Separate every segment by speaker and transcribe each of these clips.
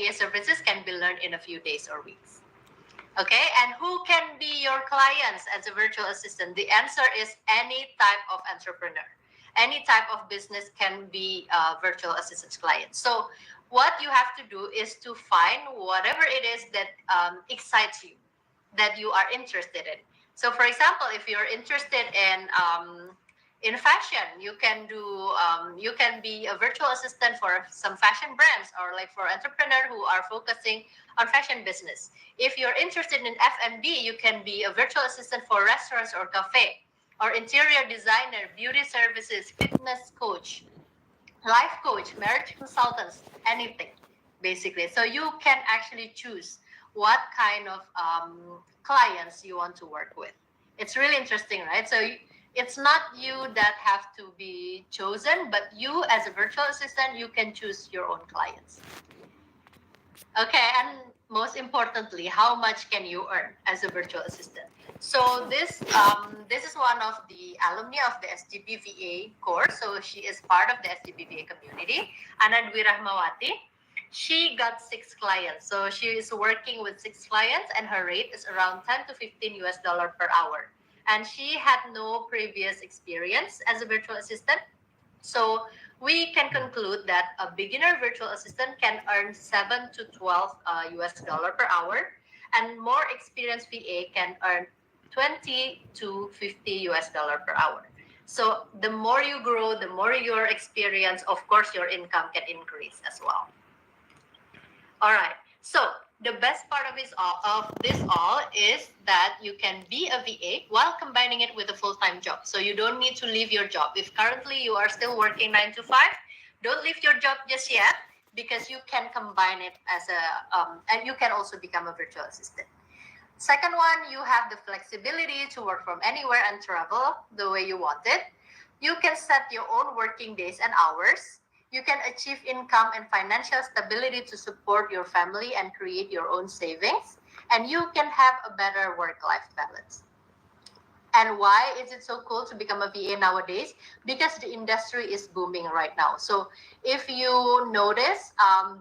Speaker 1: VA services can be learned in a few days or weeks. Okay, and who can be your clients as a virtual assistant? The answer is any type of entrepreneur. Any type of business can be virtual assistant's client. So what you have to do is to find whatever it is that excites you, that you are interested in. So for example, if you're interested in fashion, you can be a virtual assistant for some fashion brands, or like for entrepreneurs who are focusing on fashion business. If you're interested in F&B, you can be a virtual assistant for restaurants or cafe, or interior designer, beauty services, fitness coach, life coach, marriage consultants, anything basically. So you can actually choose what kind of clients you want to work with. It's really interesting, right? So it's not you that have to be chosen, but you as a virtual assistant, you can choose your own clients. Okay, and most importantly, how much can you earn as a virtual assistant? So this is one of the alumni of the SGBVA course. So she is part of the SGBVA community, Anna Dwi Rahmawati. She got 6 clients. So she is working with 6 clients, and her rate is around 10 to 15 US dollar per hour. And she had no previous experience as a virtual assistant. So we can conclude that a beginner virtual assistant can earn 7 to 12 US dollar per hour, and more experienced VA can earn 20 to 50 US dollar per hour. So the more you grow, the more your experience, of course, your income can increase as well. All right. So the best part of this all is that you can be a VA while combining it with a full-time job. So you don't need to leave your job. If currently you are still working 9 to 5, don't leave your job just yet, because you can combine it as and you can also become a virtual assistant. Second one, you have the flexibility to work from anywhere and travel the way you want it. You can set your own working days and hours. You can achieve income and financial stability to support your family and create your own savings. And you can have a better work-life balance. And why is it so cool to become a VA nowadays? Because the industry is booming right now. So if you notice,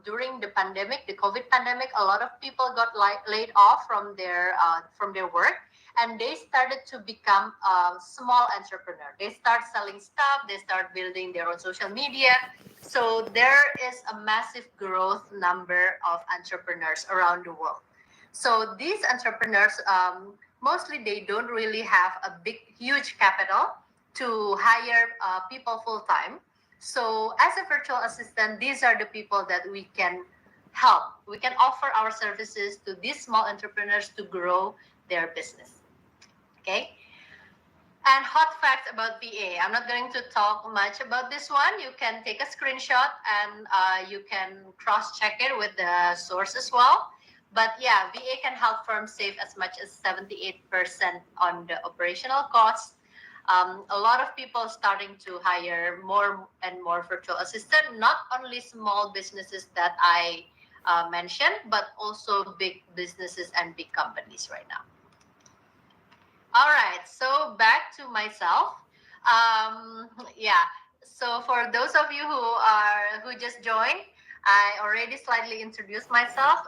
Speaker 1: during the pandemic, the COVID pandemic, a lot of people got laid off from their work, and they started to become a small entrepreneur. They start selling stuff, they start building their own social media. So there is a massive growth number of entrepreneurs around the world. So these entrepreneurs, mostly they don't really have a huge capital to hire people full time. So as a virtual assistant, these are the people that we can help. We can offer our services to these small entrepreneurs to grow their business. Okay. And hot facts about VA. I'm not going to talk much about this one. You can take a screenshot and you can cross-check it with the source as well. But yeah, VA can help firms save as much as 78% on the operational costs. A lot of people starting to hire more and more virtual assistants, not only small businesses that I mentioned, but also big businesses and big companies right now. All right, so back to myself. Yeah, so for those of you who just joined, I already slightly introduced myself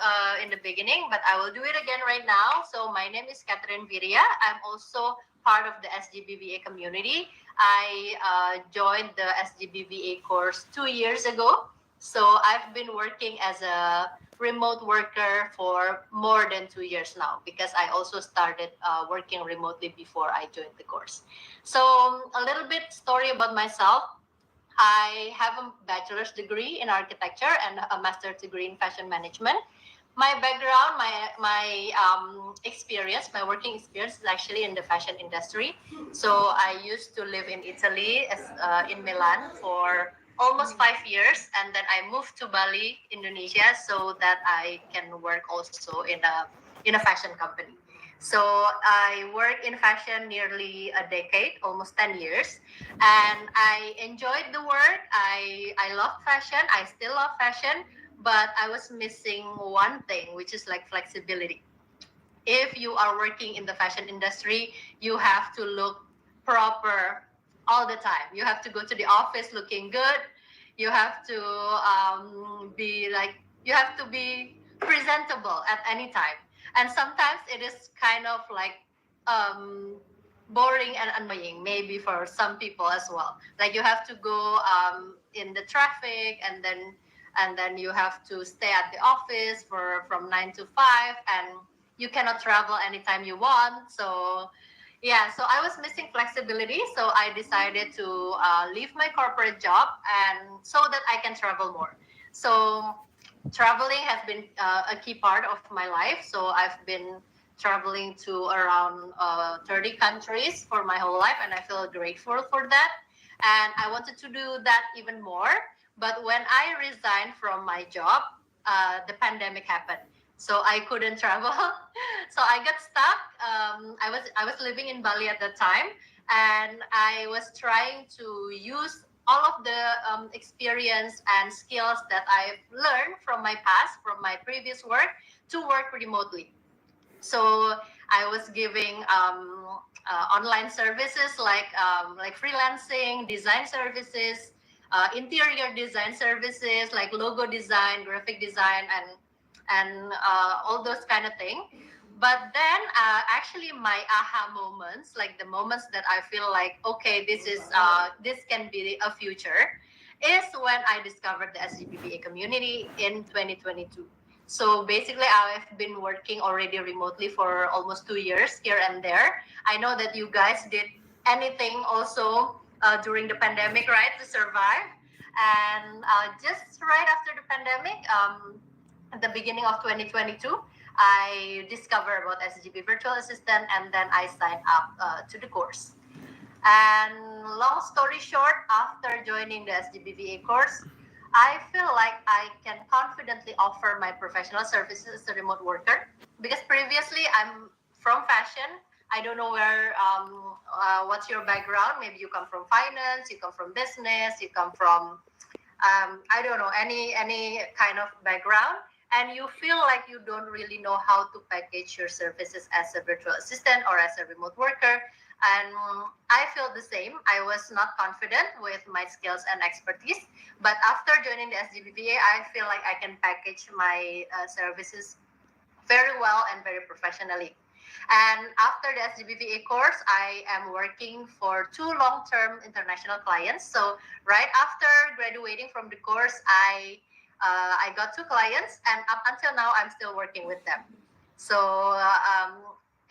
Speaker 1: in the beginning, but I will do it again right now. So my name is Catherine Viria. I'm also part of the SGBVA community. I joined the SGBVA course 2 years ago. So I've been working as a remote worker for more than 2 years now, because I also started working remotely before I joined the course. So a little bit story about myself. I have a bachelor's degree in architecture and a master's degree in fashion management. My background, my experience, my working experience is actually in the fashion industry. So I used to live in Italy, in Milan, for almost 5 years, and then I moved to Bali, Indonesia, so that I can work also in a fashion company. So I worked in fashion nearly a decade, almost 10 years, and I enjoyed the work. I love fashion. I still love fashion, but I was missing one thing, which is like flexibility. If you are working in the fashion industry, you have to look proper all the time. You have to go to the office looking good. You have to be like You have to be presentable at any time. And sometimes it is kind of like um, boring and annoying, maybe for some people as well. Like you have to go in the traffic, and then you have to stay at the office for from 9 to 5, and you cannot travel anytime you want. So yeah, so I was missing flexibility, so I decided to leave my corporate job and so that I can travel more. So traveling has been a key part of my life. So I've been traveling to around 30 countries for my whole life, and I feel grateful for that. And I wanted to do that even more. But when I resigned from my job, the pandemic happened. So I couldn't travel. So I got stuck. I was living in Bali at that time, and I was trying to use all of the experience and skills that I've learned from my past, from my previous work, to work remotely. So I was giving online services like freelancing, design services, interior design services like logo design, graphic design, and all those kind of thing. But then actually my aha moments, like the moments that I feel like okay, this can be a future, is when I discovered the SGBBA community in 2022. So basically, I've been working already remotely for almost 2 years here and there. I know that you guys did anything also during the pandemic, right, to survive. And just right after the pandemic, at the beginning of 2022, I discovered about SGB Virtual Assistant, and then I signed up to the course. And long story short, after joining the SGBVA course, I feel like I can confidently offer my professional services as a remote worker, because previously I'm from fashion. I don't know what's your background. Maybe you come from finance, you come from business, you come from I don't know, any kind of background, and you feel like you don't really know how to package your services as a virtual assistant or as a remote worker. And I feel the same. I was not confident with my skills and expertise, but after joining the SGBVA, I feel like I can package my services very well and very professionally. And after the SGBVA course, I am working for two long-term international clients. So right after graduating from the course, I got two clients, and up until now, I'm still working with them. So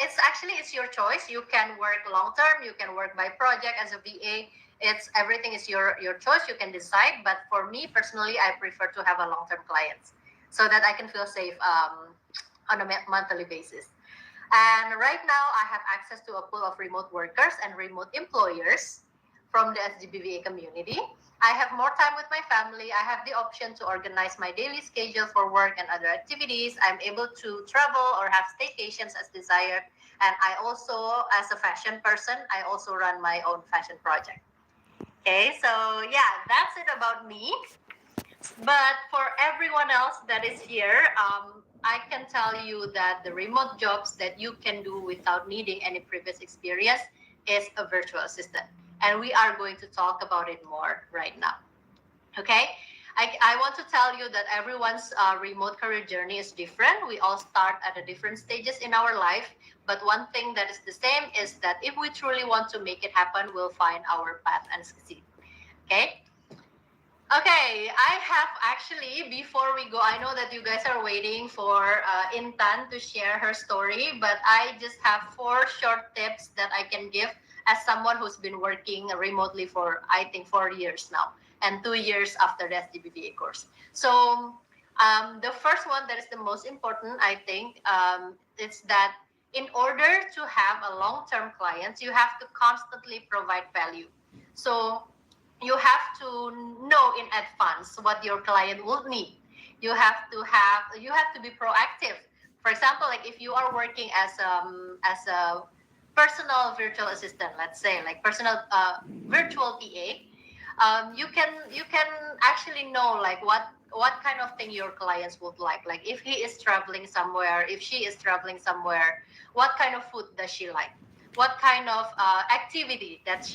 Speaker 1: it's your choice. You can work long term. You can work by project as a VA. It's everything is your choice. You can decide. But for me personally, I prefer to have a long term clients so that I can feel safe on a monthly basis. And right now, I have access to a pool of remote workers and remote employers from the SGBVA community. I have more time with my family. I have the option to organize my daily schedule for work and other activities. I'm able to travel or have staycations as desired. And I also, as a fashion person, I also run my own fashion project. Okay, so yeah, that's it about me. But for everyone else that is here, I can tell you that the remote jobs that you can do without needing any previous experience is a virtual assistant. And we are going to talk about it more right now. Okay? I want to tell you that everyone's remote career journey is different. We all start at a different stages in our life. But one thing that is the same is that if we truly want to make it happen, we'll find our path and succeed. Okay? Okay, I have actually, before we go, I know that you guys are waiting for Intan to share her story, but I just have 4 short tips that I can give as someone who's been working remotely for, I think, 4 years now, and 2 years after the SDBBA course. So the first one that is the most important, I think, is that in order to have a long-term client, you have to constantly provide value. So you have to know in advance what your client will need. You have to be proactive. For example, like if you are working as a personal virtual assistant, let's say like personal virtual PA, you can actually know like what kind of thing your clients would like if he is traveling somewhere, if she is traveling somewhere, what kind of food does she like, what kind of activity that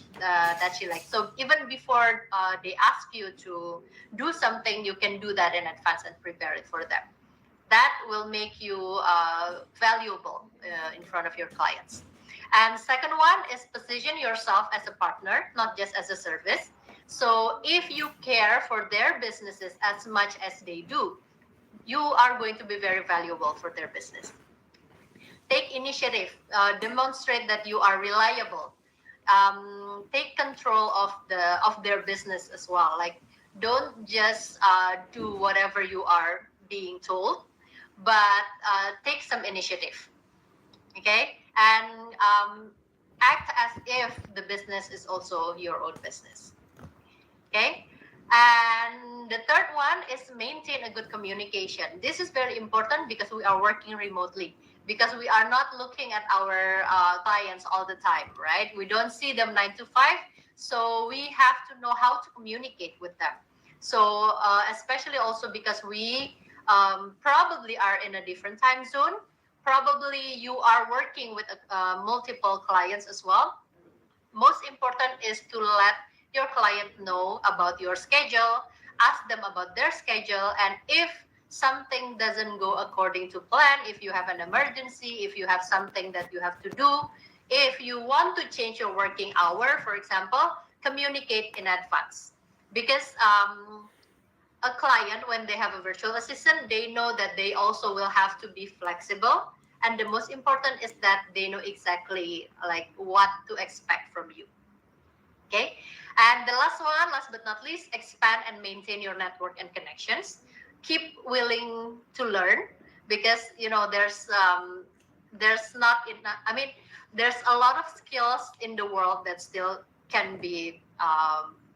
Speaker 1: she likes. So even before they ask you to do something, you can do that in advance and prepare it for them. That will make you valuable in front of your clients. And second one is position yourself as a partner, not just as a service. So if you care for their businesses as much as they do, you are going to be very valuable for their business. Take initiative, demonstrate that you are reliable, take control of their business as well. Like, don't just do whatever you are being told, but take some initiative. Okay, and act as if the business is also your own business. Okay, and the third one is maintain a good communication. This is very important because we are working remotely, because we are not looking at our clients all the time, right? We don't see them 9 to 5, so we have to know how to communicate with them. So especially also because we probably are in a different time zone, probably you are working with multiple clients as well. Most important is to let your client know about your schedule, ask them about their schedule, and if something doesn't go according to plan, if you have an emergency, if you have something that you have to do, if you want to change your working hour, for example, communicate in advance. Because a client, when they have a virtual assistant, they know that they also will have to be flexible, and the most important is that they know exactly like what to expect from you. Okay, and the last one, last but not least, expand and maintain your network and connections. Keep willing to learn, because there's not enough. I mean, there's a lot of skills in the world that still can be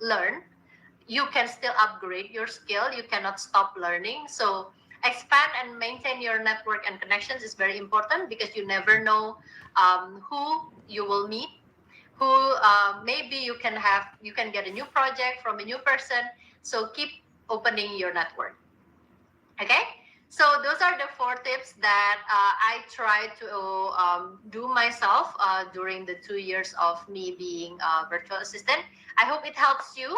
Speaker 1: learned. You can still upgrade your skill. You cannot stop learning. So expand and maintain your network and connections is very important, because you never know who you will meet, who maybe you can get a new project from a new person. So keep opening your network. Okay, so those are the 4 tips that I try to do myself during the 2 years of me being a virtual assistant. I hope it helps you.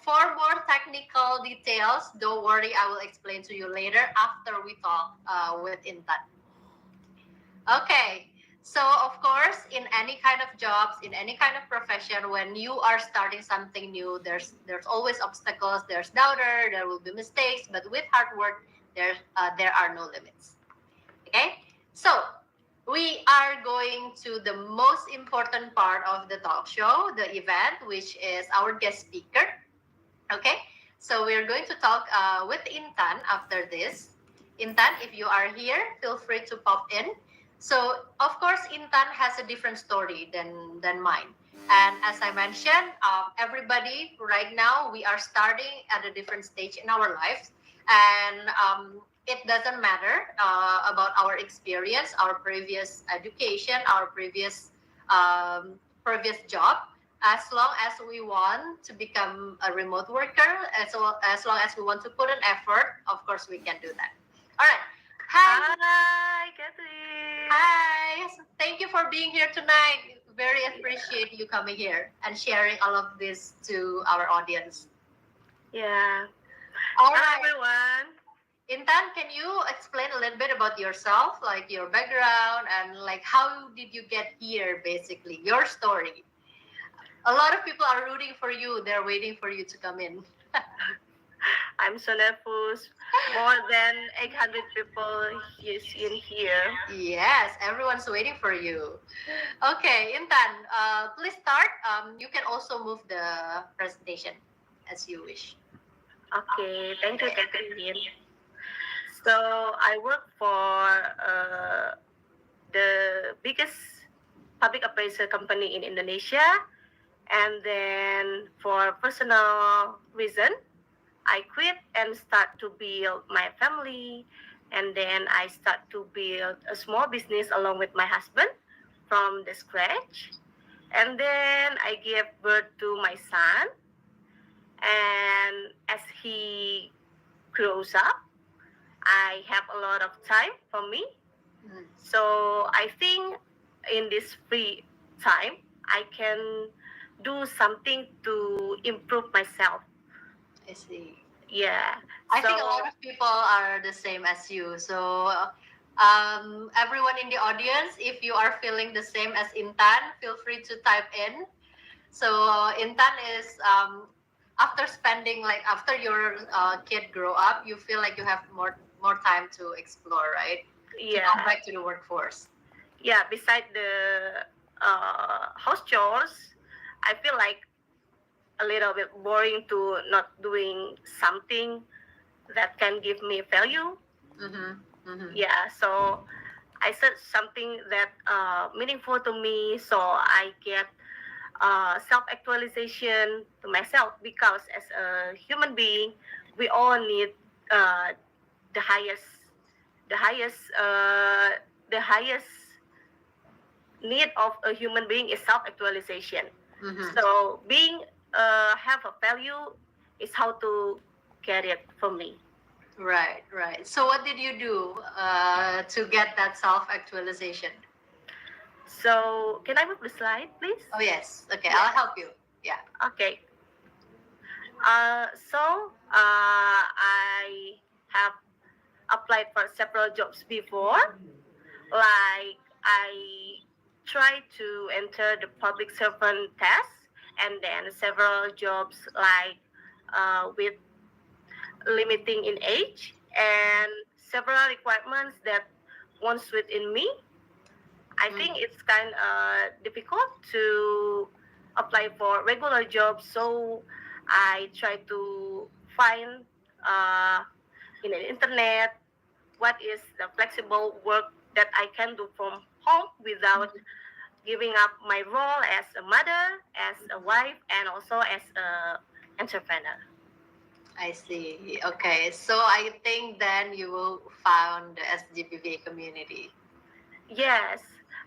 Speaker 1: For more technical details, don't worry, I will explain to you later after we talk with Intan. Okay, so of course, in any kind of jobs, in any kind of profession, when you are starting something new, there's always obstacles, there's doubter, there will be mistakes, but with hard work, there are no limits. Okay, so we are going to the most important part of the talk show, the event, which is our guest speaker. Okay, so we're going to talk with Intan after this. Intan, if you are here, feel free to pop in. So, of course, Intan has a different story than mine. And as I mentioned, everybody right now, we are starting at a different stage in our lives. And it doesn't matter about our experience, our previous education, our previous job. As long as we want to become a remote worker, as long as we want to put an effort, of course, we can do that. All right.
Speaker 2: Hi, Catherine.
Speaker 1: Hi. Thank you for being here tonight. Very appreciate you coming here and sharing all of this to our audience.
Speaker 2: Yeah.
Speaker 1: All
Speaker 2: Hi,
Speaker 1: right.
Speaker 2: everyone.
Speaker 1: Intan, can you explain a little bit about yourself, like your background and like how did you get here, basically, your story? A lot of people are rooting for you. They're waiting for you to come in.
Speaker 2: I'm so nervous. More than 800 people is in here.
Speaker 1: Yes, everyone's waiting for you. Okay, Intan, please start. You can also move the presentation as you wish.
Speaker 2: Okay, thank you, Catherine. So I work for the biggest public appraiser company in Indonesia, and then for personal reason, I quit and start to build my family, and then I start to build a small business along with my husband from the scratch. And then I gave birth to my son, and as he grows up, I have a lot of time for me. So I think in this free time, I can do something to improve myself.
Speaker 1: I see.
Speaker 2: Yeah.
Speaker 1: I
Speaker 2: So
Speaker 1: think a lot of people are the same as you. So, everyone in the audience, if you are feeling the same as Intan, feel free to type in. So, Intan is after spending like after your kid grow up, you feel like you have more time to explore, right? To
Speaker 2: yeah,
Speaker 1: come back to the workforce.
Speaker 2: yeah. Beside the house chores, I feel like a little bit boring to not doing something that can give me value.
Speaker 1: Mm-hmm. Mm-hmm.
Speaker 2: Yeah. So I search something that meaningful to me, so I get self-actualization to myself, because as a human being, we all need uh, the highest, the highest, the highest need of a human being is self-actualization.
Speaker 1: Mm-hmm.
Speaker 2: So being have a value is how to get it for me.
Speaker 1: Right, right. So, what did you do to get that self actualization?
Speaker 2: So can I move the slide, please?
Speaker 1: Oh, yes. Okay,
Speaker 2: Yes.
Speaker 1: I'll help you. Yeah.
Speaker 2: Okay. I have applied for several jobs before. Like I tried to enter the public servant test, and then several jobs like with limiting in age and several requirements that once within me. I
Speaker 1: Mm.
Speaker 2: think it's kind of difficult to apply for regular jobs, so I try to find uh, in the internet what is the flexible work that I can do from home without giving up my role as a mother, as a wife, and also as a entrepreneur.
Speaker 1: I see. Okay, so I think then you will found the SGPV community.
Speaker 2: Yes,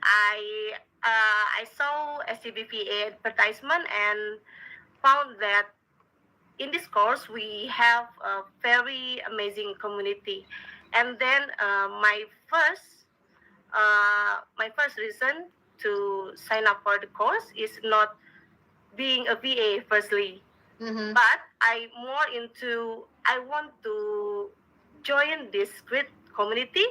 Speaker 2: I saw SCBPA advertisement and found that in this course we have a very amazing community. And then my first reason to sign up for the course is not being a VA firstly,
Speaker 1: Mm-hmm.
Speaker 2: but I more into I want to join this great community.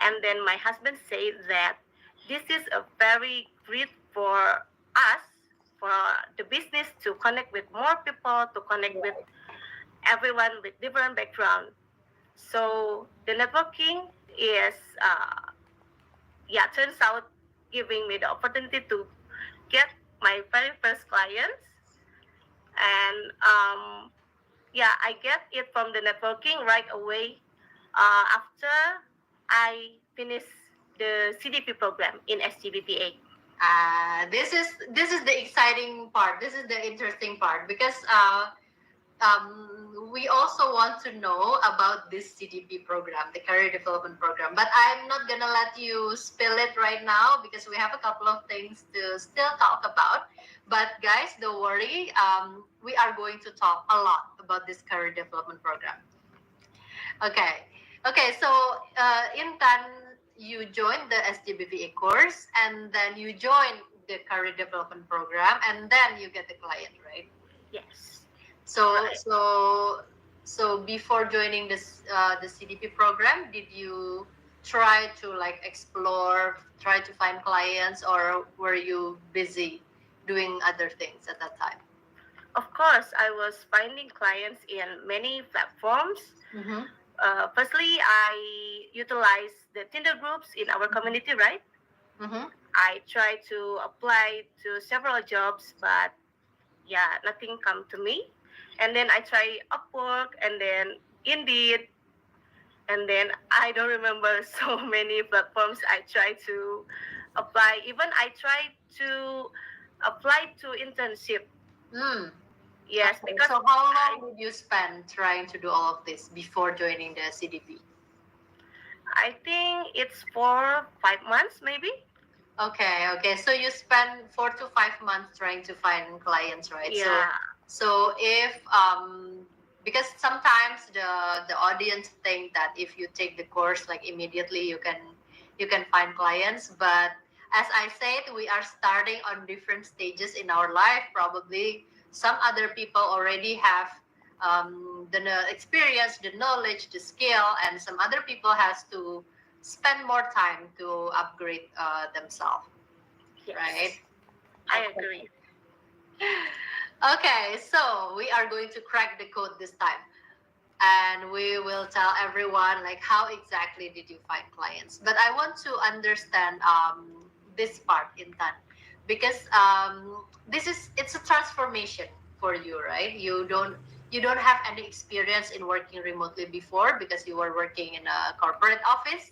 Speaker 2: And then my husband said that this is a very great for us, for the business, to connect with more people, to connect with everyone with different background. So the networking is yeah, turns out giving me the opportunity to get my very first clients. And yeah, I get it from the networking right away after I finish the CDP program in SGBPA.
Speaker 1: This is the exciting part. This is the interesting part because we also want to know about this CDP program, the Career Development Program. But I'm not gonna let you spill it right now because we have a couple of things to still talk about. But guys, don't worry. We are going to talk a lot about this Career Development Program. Okay. Okay. So, Intan, you joined the SGBVA course, and then you join the Career Development Program, and then you get the client, right?
Speaker 2: Yes.
Speaker 1: So
Speaker 2: Right.
Speaker 1: so before joining this the CDP program, did you try to like explore, try to find clients, or were you busy doing other things at that time?
Speaker 2: Of course, I was finding clients in many platforms.
Speaker 1: Mm-hmm.
Speaker 2: Firstly, I utilize the Tinder groups in our community, right?
Speaker 1: Mm-hmm.
Speaker 2: I tried to apply to several jobs, but yeah, nothing come to me. And then I try Upwork, and then Indeed, and then I don't remember so many platforms I try to apply. Even I tried to apply to internship.
Speaker 1: Mm.
Speaker 2: Yes,
Speaker 1: Okay.
Speaker 2: because
Speaker 1: So how long did you spend trying to do all of this before joining the CDP?
Speaker 2: I think it's for 5 months maybe.
Speaker 1: Okay, okay. So you spend 4 to 5 months trying to find clients, right?
Speaker 2: Yeah.
Speaker 1: So if because sometimes the audience think that if you take the course like immediately you can find clients, but as I said, we are starting on different stages in our life. Probably some other people already have experience, the knowledge, the skill, and some other people has to spend more time to upgrade themselves, right?
Speaker 2: Yes, I
Speaker 1: Okay.
Speaker 2: agree.
Speaker 1: Okay, so we are going to crack the code this time, and we will tell everyone like how exactly did you find clients. But I want to understand this part, Intan, because it's a transformation for you, right? You don't have any experience in working remotely before because you were working in a corporate office,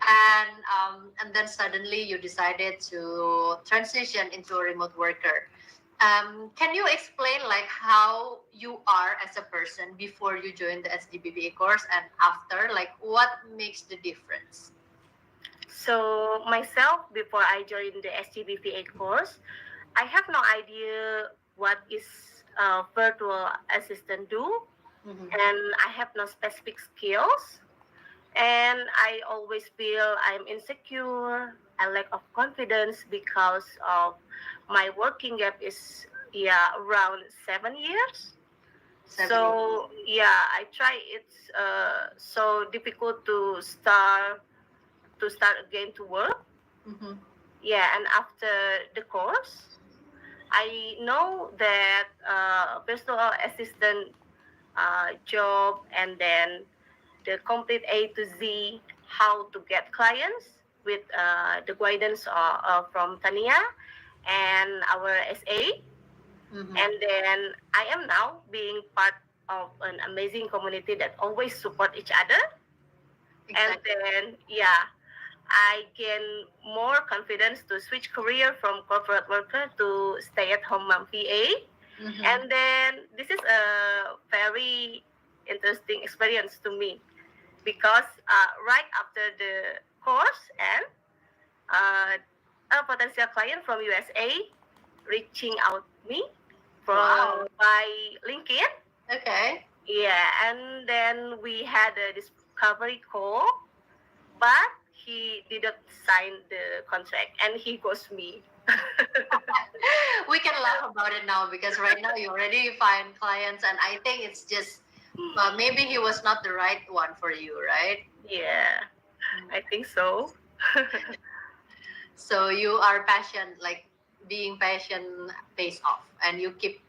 Speaker 1: and then suddenly you decided to transition into a remote worker. Can you explain like how you are as a person before you join the SGBBA course and after? Like what makes the difference?
Speaker 2: So myself, before I joined the SGBPA course, I have no idea what is virtual assistant do,
Speaker 1: Mm-hmm.
Speaker 2: and I have no specific skills, and I always feel I'm insecure, a lack of confidence because of my working gap is around 7 years.
Speaker 1: 7 years.
Speaker 2: So I try. It's so difficult to start again to work.
Speaker 1: Mm-hmm.
Speaker 2: And after the course, I know that virtual assistant job, and then the complete A to Z how to get clients with the guidance from Tania and our SA.
Speaker 1: Mm-hmm.
Speaker 2: And then I am now being part of an amazing community that always support each other. And
Speaker 1: Exactly.
Speaker 2: then I gain more confidence to switch career from corporate worker to stay at home mom PA.
Speaker 1: Mm-hmm.
Speaker 2: And then this is a very interesting experience to me because right after the course and uh, a potential client from USA reaching out me
Speaker 1: Wow.
Speaker 2: from by LinkedIn.
Speaker 1: Okay.
Speaker 2: And then we had a discovery call, but he didn't sign the contract and he ghosted me.
Speaker 1: We can laugh about it now because right now you already find clients, and I think it's just maybe he was not the right one for you, right?
Speaker 2: Yeah, I think so.
Speaker 1: So you are passion, like being passion pays off, and you keep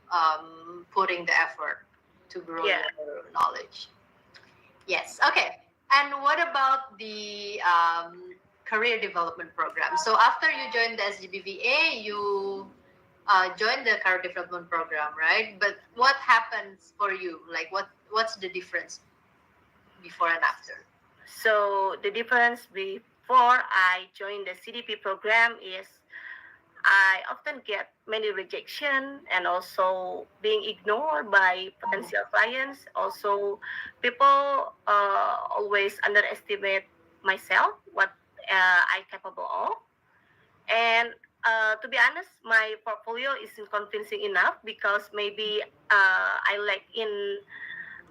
Speaker 1: putting the effort to grow
Speaker 2: Yeah.
Speaker 1: your knowledge. Yes. Okay. And what about the career development program? So after you joined the SGBVA, you joined the career development program, right? But what happens for you? Like what's the difference before and after?
Speaker 2: So the difference before I joined the CDP program is I often get many rejection and also being ignored by potential clients. Also, people always underestimate myself, what I capable of. And to be honest, my portfolio isn't convincing enough because maybe I lack in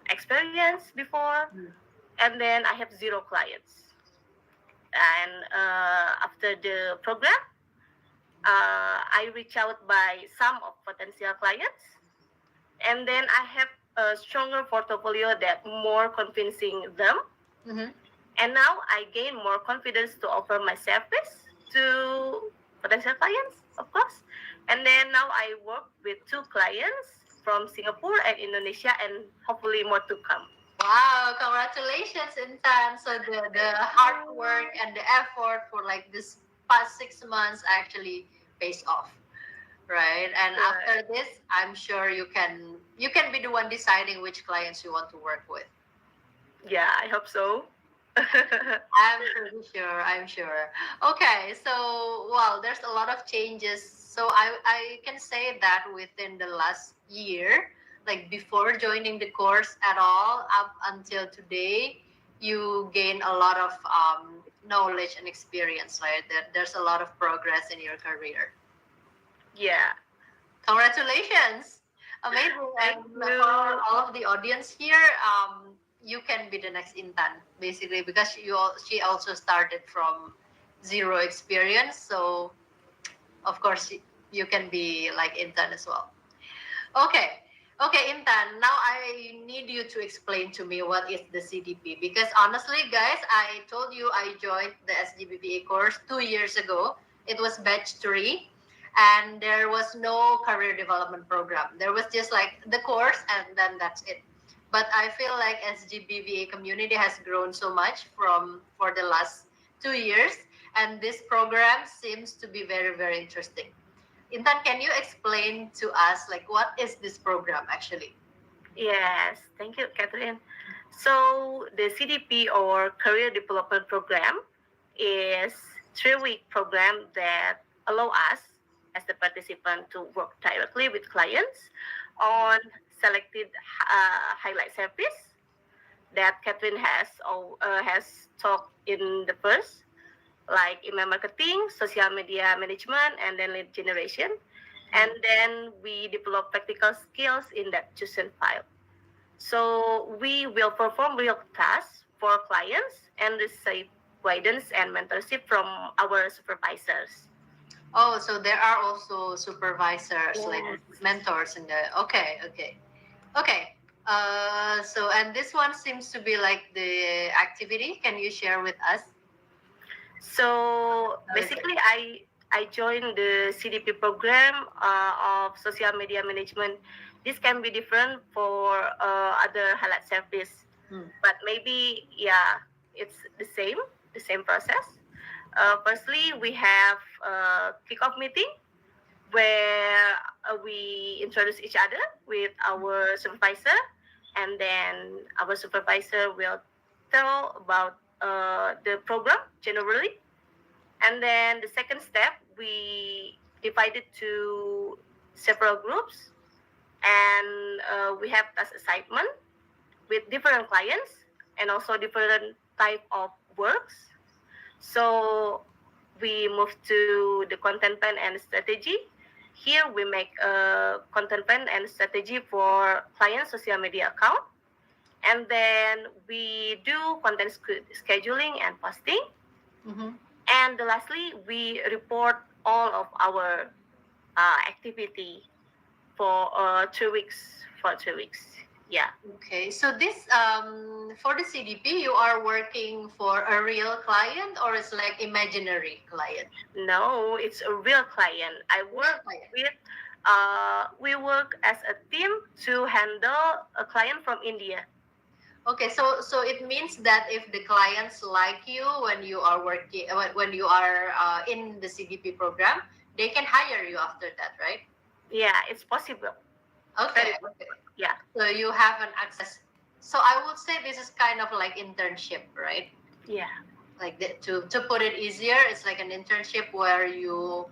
Speaker 2: experience before,
Speaker 1: Mm.
Speaker 2: and then I have zero clients. And after the program, I reach out by some of potential clients, and then I have a stronger portfolio that more convincing them.
Speaker 1: Mm-hmm.
Speaker 2: And now I gain more confidence to offer my service to potential clients, of course. And then now I work with 2 clients from Singapore and Indonesia, and hopefully more to come.
Speaker 1: Wow, congratulations, Intan. So the hard work and the effort for like this past 6 months actually pays off, right? And after
Speaker 2: Uh,
Speaker 1: this, I'm sure you can be the one deciding which clients you want to work with.
Speaker 2: yeah, I hope so.
Speaker 1: I'm pretty sure. I'm sure. Okay, so well, there's a lot of changes. So I can say that within the last year, like before joining the course at all, up until today, you gain a lot of knowledge and experience. Right, that there's a lot of progress in your career.
Speaker 2: Yeah,
Speaker 1: Congratulations! Amazing.
Speaker 2: thank
Speaker 1: And for
Speaker 2: you.
Speaker 1: all of the audience here, you can be the next Intan, basically, because she also started from zero experience. So of course you can be like Intan as well. Okay. Okay, Intan, now I need you to explain to me what is the CDP, because honestly, guys, I told you I joined the SGBBA course 2 years ago. It was batch 3, and there was no career development program. There was just like the course, and then that's it. But I feel like SGBBA community has grown so much from for the last 2 years, and this program seems to be very, very interesting. Intan, can you explain to us like what is this program actually?
Speaker 2: Yes, thank you, Catherine. So the CDP or Career Development Program is 3-week program that allow us as the participant to work directly with clients on selected highlight service that Catherine has talked in the first, like email marketing, social media management, and then lead generation. And then we develop practical skills in that chosen file. So we will perform real tasks for clients and receive guidance and mentorship from our supervisors.
Speaker 1: Oh, so there are also supervisors like
Speaker 2: Yes.
Speaker 1: mentors in the okay, okay. Okay. So and this one seems to be like the activity. Can you share with us?
Speaker 2: So
Speaker 1: Okay.
Speaker 2: basically, I joined the CDP program of social media management. This can be different for other highlight service,
Speaker 1: Hmm.
Speaker 2: but maybe yeah, it's the same process. Firstly, we have a kickoff meeting where we introduce each other with our supervisor, and then our supervisor will tell about the program generally. And then the second step, we divided to several groups, and we have task assignment with different clients and also different type of works. So we move to the content plan and strategy. Here we make a content plan and strategy for client social media account, and then we do content scheduling and posting.
Speaker 1: Mm-hmm.
Speaker 2: And lastly, we report all of our activity for 2 weeks. For 2 weeks, yeah.
Speaker 1: Okay. So this for the CDP, you are working for a real client or it's like imaginary client?
Speaker 2: No, it's a real client. I
Speaker 1: Real
Speaker 2: work
Speaker 1: client.
Speaker 2: with. We work as a team to handle a client from India.
Speaker 1: Okay, so it means that if the clients like you when you are working when you are in the CDP program, they can hire you after that, right?
Speaker 2: Yeah, it's possible. Very
Speaker 1: Okay, okay.
Speaker 2: possible. Yeah,
Speaker 1: So you have an access. So I would say this is kind of like internship, right?
Speaker 2: yeah,
Speaker 1: Like to put it easier, it's like an internship where you,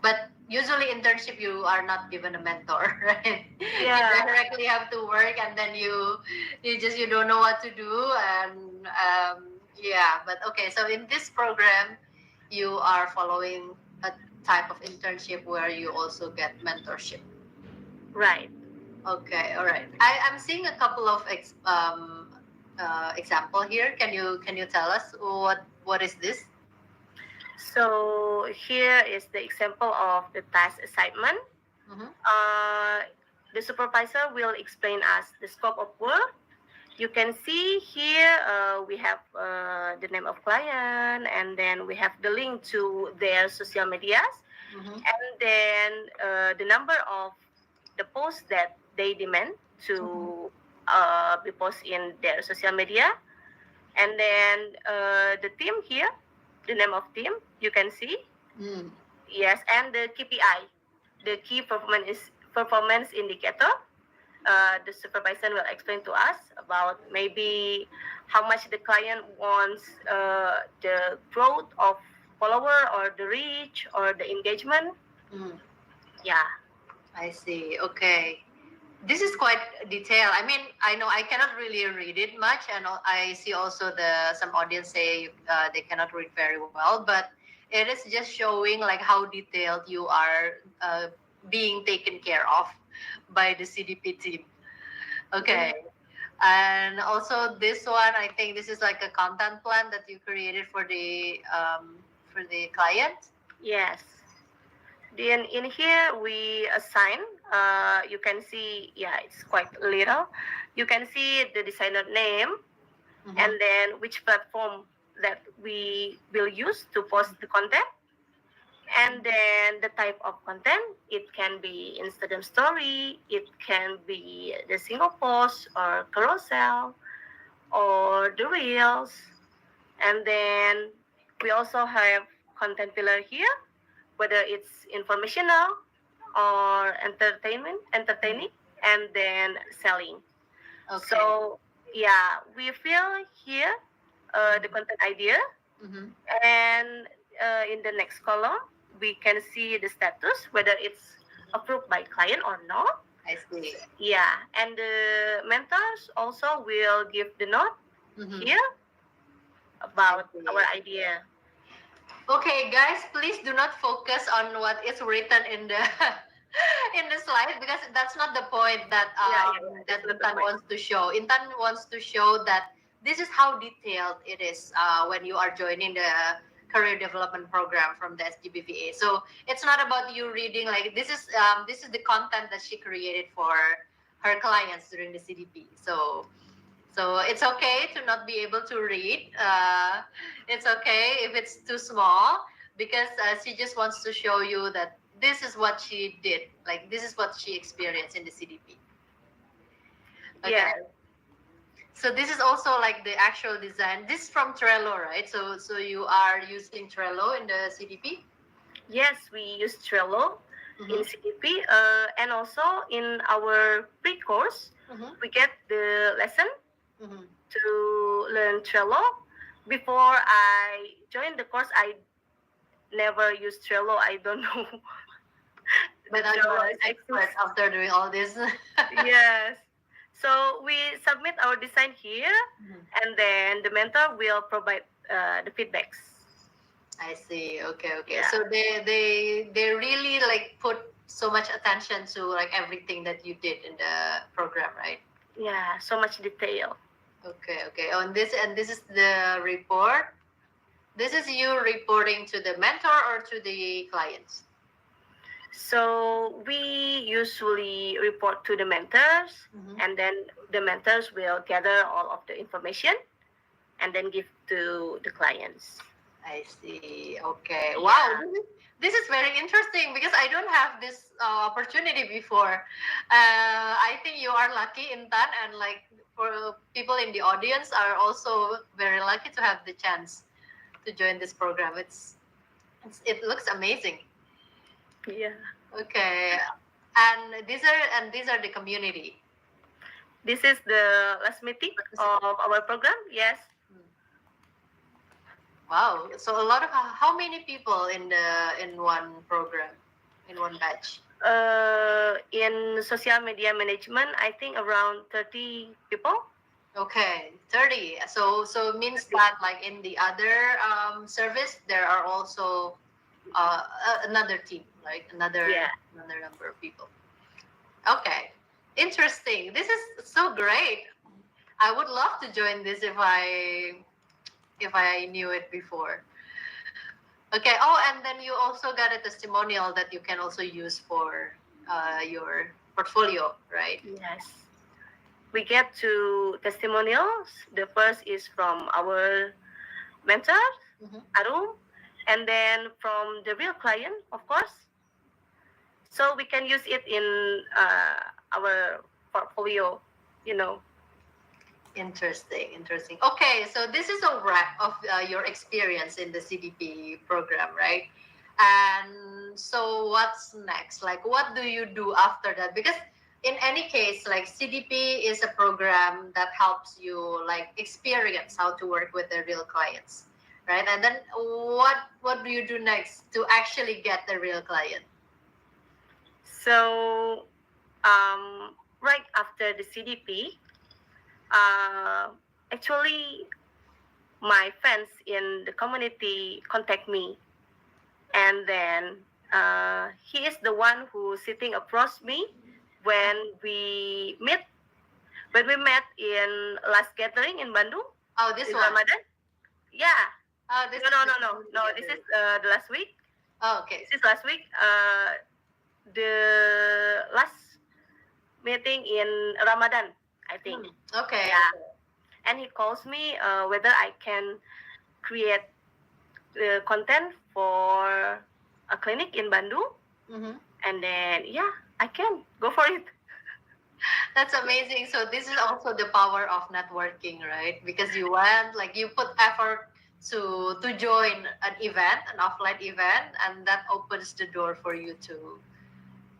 Speaker 1: but usually internship you are not given a mentor, right? You
Speaker 2: yeah.
Speaker 1: directly have to work, and then you don't know what to do, and yeah. But okay, so in this program, you are following a type of internship where you also get mentorship.
Speaker 2: Right.
Speaker 1: Okay, all right. I'm seeing a couple of example here. Can you tell us what is this?
Speaker 2: So here is the example of the task assignment.
Speaker 1: Mm-hmm.
Speaker 2: Uh, the supervisor will explain us the scope of work. You can see here we have the name of client, and then we have the link to their social medias,
Speaker 1: Mm-hmm.
Speaker 2: and then the number of the posts that they demand
Speaker 1: Mm-hmm.
Speaker 2: to be posted in their social media, and then the team here, the name of team you can see.
Speaker 1: Mm.
Speaker 2: Yes, and the KPI, the key performance indicator. The supervisor will explain to us about maybe how much the client wants the growth of follower or the reach or the engagement.
Speaker 1: Mm.
Speaker 2: Yeah,
Speaker 1: I see. Okay. This is quite detailed. I mean, I know I cannot really read it much, and I see also the some audience say they cannot read very well, but it is just showing like how detailed you are being taken care of by the CDP team. Okay. And also this one, I think this is like a content plan that you created for the client.
Speaker 2: Yes. Then in here we assign. You can see, yeah, it's quite little. You can see the designer name and then which platform that we will use to post the content, and then the type of content. It can be Instagram story, it can be the single post or carousel or the reels, and then we also have content pillar here, whether it's informational or entertaining, and then selling.
Speaker 1: Okay.
Speaker 2: So yeah, we fill here the content idea,
Speaker 1: Mhm.
Speaker 2: and in the next column we can see the status, whether it's approved by client or not.
Speaker 1: I see.
Speaker 2: Yeah, and the mentors also will give the note
Speaker 1: Mhm.
Speaker 2: here about
Speaker 1: I see.
Speaker 2: our idea.
Speaker 1: Okay, guys, please do not focus on what is written in the in the slide, because that's not the point that
Speaker 2: That's
Speaker 1: that
Speaker 2: not the
Speaker 1: Intan
Speaker 2: point.
Speaker 1: wants to show. Intan wants to show that this is how detailed it is when you are joining the career development program from the SGBVA. So it's not about you reading, like this is the content that she created for her clients during the CDP. So it's okay to not be able to read. It's okay if it's too small, because she just wants to show you that this is what she did. Like this is what she experienced in the CDP. Okay.
Speaker 2: Yeah.
Speaker 1: So this is also like the actual design. This is from Trello, right? So you are using Trello in the CDP?
Speaker 2: Yes, we use Trello in CDP, and also in our pre-course, we get the lesson to learn Trello. Before I joined the course, I never used Trello. I don't know.
Speaker 1: But now you are an expert after doing all this.
Speaker 2: Yes. So we submit our design here, and then the mentor will provide the feedbacks.
Speaker 1: I see. Okay, okay.
Speaker 2: Yeah.
Speaker 1: So they really like put so much attention to like everything that you did in the program, right?
Speaker 2: Yeah, so much detail.
Speaker 1: Okay, okay. On this, and this is the report. This is you reporting to the mentor or to the clients?
Speaker 2: So we usually report to the mentors, and then the mentors will gather all of the information and then give to the clients.
Speaker 1: I see. Okay. Wow. This is very interesting because I don't have this opportunity before. I think you are lucky, Intan, and like for people in the audience are also very lucky to have the chance to join this program. It looks amazing.
Speaker 2: Yeah.
Speaker 1: Okay. And these are the community.
Speaker 2: This is the last meeting of our program. Yes.
Speaker 1: Wow. So a lot of how many people in one program, in one batch?
Speaker 2: In social media management, I think around 30 people.
Speaker 1: Okay, 30. So it means that like in the other service there are also another team, like another number of people. Okay. Interesting. This is so great. I would love to join this if I knew it before. Okay. Oh, and then you also got a testimonial that you can also use for your portfolio, right?
Speaker 2: Yes. We get two testimonials. The first is from our mentor, Arum, and then from the real client, of course. So we can use it in our portfolio, you know.
Speaker 1: Interesting, interesting. Okay, so this is a wrap of your experience in the CDP program, right? And so what's next? Like, what do you do after that? Because in any case, like CDP is a program that helps you like experience how to work with the real clients, right? And then what do you do next to actually get the real client?
Speaker 2: So right after the CDP, actually my friends in the community contact me, and then he is the one who sitting across me when we meet when we met in last gathering in Bandung.
Speaker 1: Oh, this
Speaker 2: in
Speaker 1: one.
Speaker 2: Ramadan. Yeah.
Speaker 1: This
Speaker 2: No,
Speaker 1: is
Speaker 2: no,
Speaker 1: the
Speaker 2: no, no, no.
Speaker 1: the
Speaker 2: This
Speaker 1: other
Speaker 2: is
Speaker 1: week.
Speaker 2: the last week.
Speaker 1: Oh, okay.
Speaker 2: This is last week. The last meeting in Ramadan, I think.
Speaker 1: Okay,
Speaker 2: Yeah.
Speaker 1: okay.
Speaker 2: And he calls me whether I can create content for a clinic in Bandung.
Speaker 1: Mm-hmm.
Speaker 2: And then, yeah, I can go for it.
Speaker 1: That's amazing. So this is also the power of networking, right? Because you went, like you put effort to join an event, an offline event, and that opens the door for you to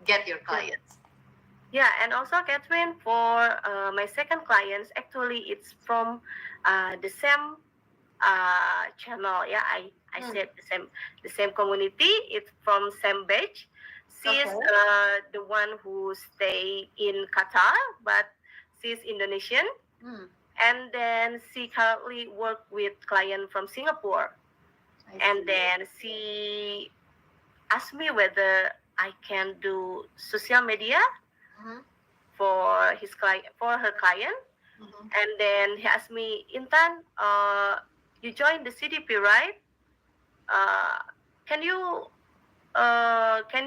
Speaker 1: get your
Speaker 2: Yeah.
Speaker 1: clients.
Speaker 2: Yeah, and also Catherine, for my second clients, actually it's from the same channel. Yeah, I
Speaker 1: Hmm.
Speaker 2: said the same community. It's from same batch. She's
Speaker 1: Okay.
Speaker 2: the one who stay in Qatar, but she's Indonesian,
Speaker 1: Hmm.
Speaker 2: and then she currently work with client from Singapore.
Speaker 1: I
Speaker 2: And
Speaker 1: see.
Speaker 2: then she asked me whether I can do social media
Speaker 1: Mm-hmm.
Speaker 2: for his client, for her client.
Speaker 1: Mm-hmm.
Speaker 2: And then he asked me, Intan, you joined the CDP, right? Uh, can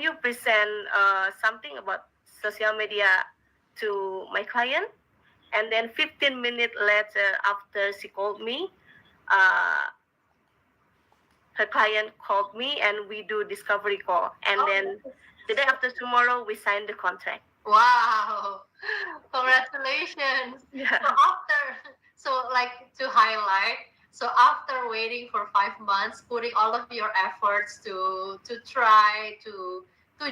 Speaker 2: you present something about social media to my client? And then 15 minutes later, after she called me, uh, her client called me and we do discovery call. And
Speaker 1: Oh,
Speaker 2: then the day after tomorrow, we sign the contract.
Speaker 1: wow. Congratulations.
Speaker 2: Yeah.
Speaker 1: So after, so like to highlight, so after waiting for 5 months, putting all of your efforts to try to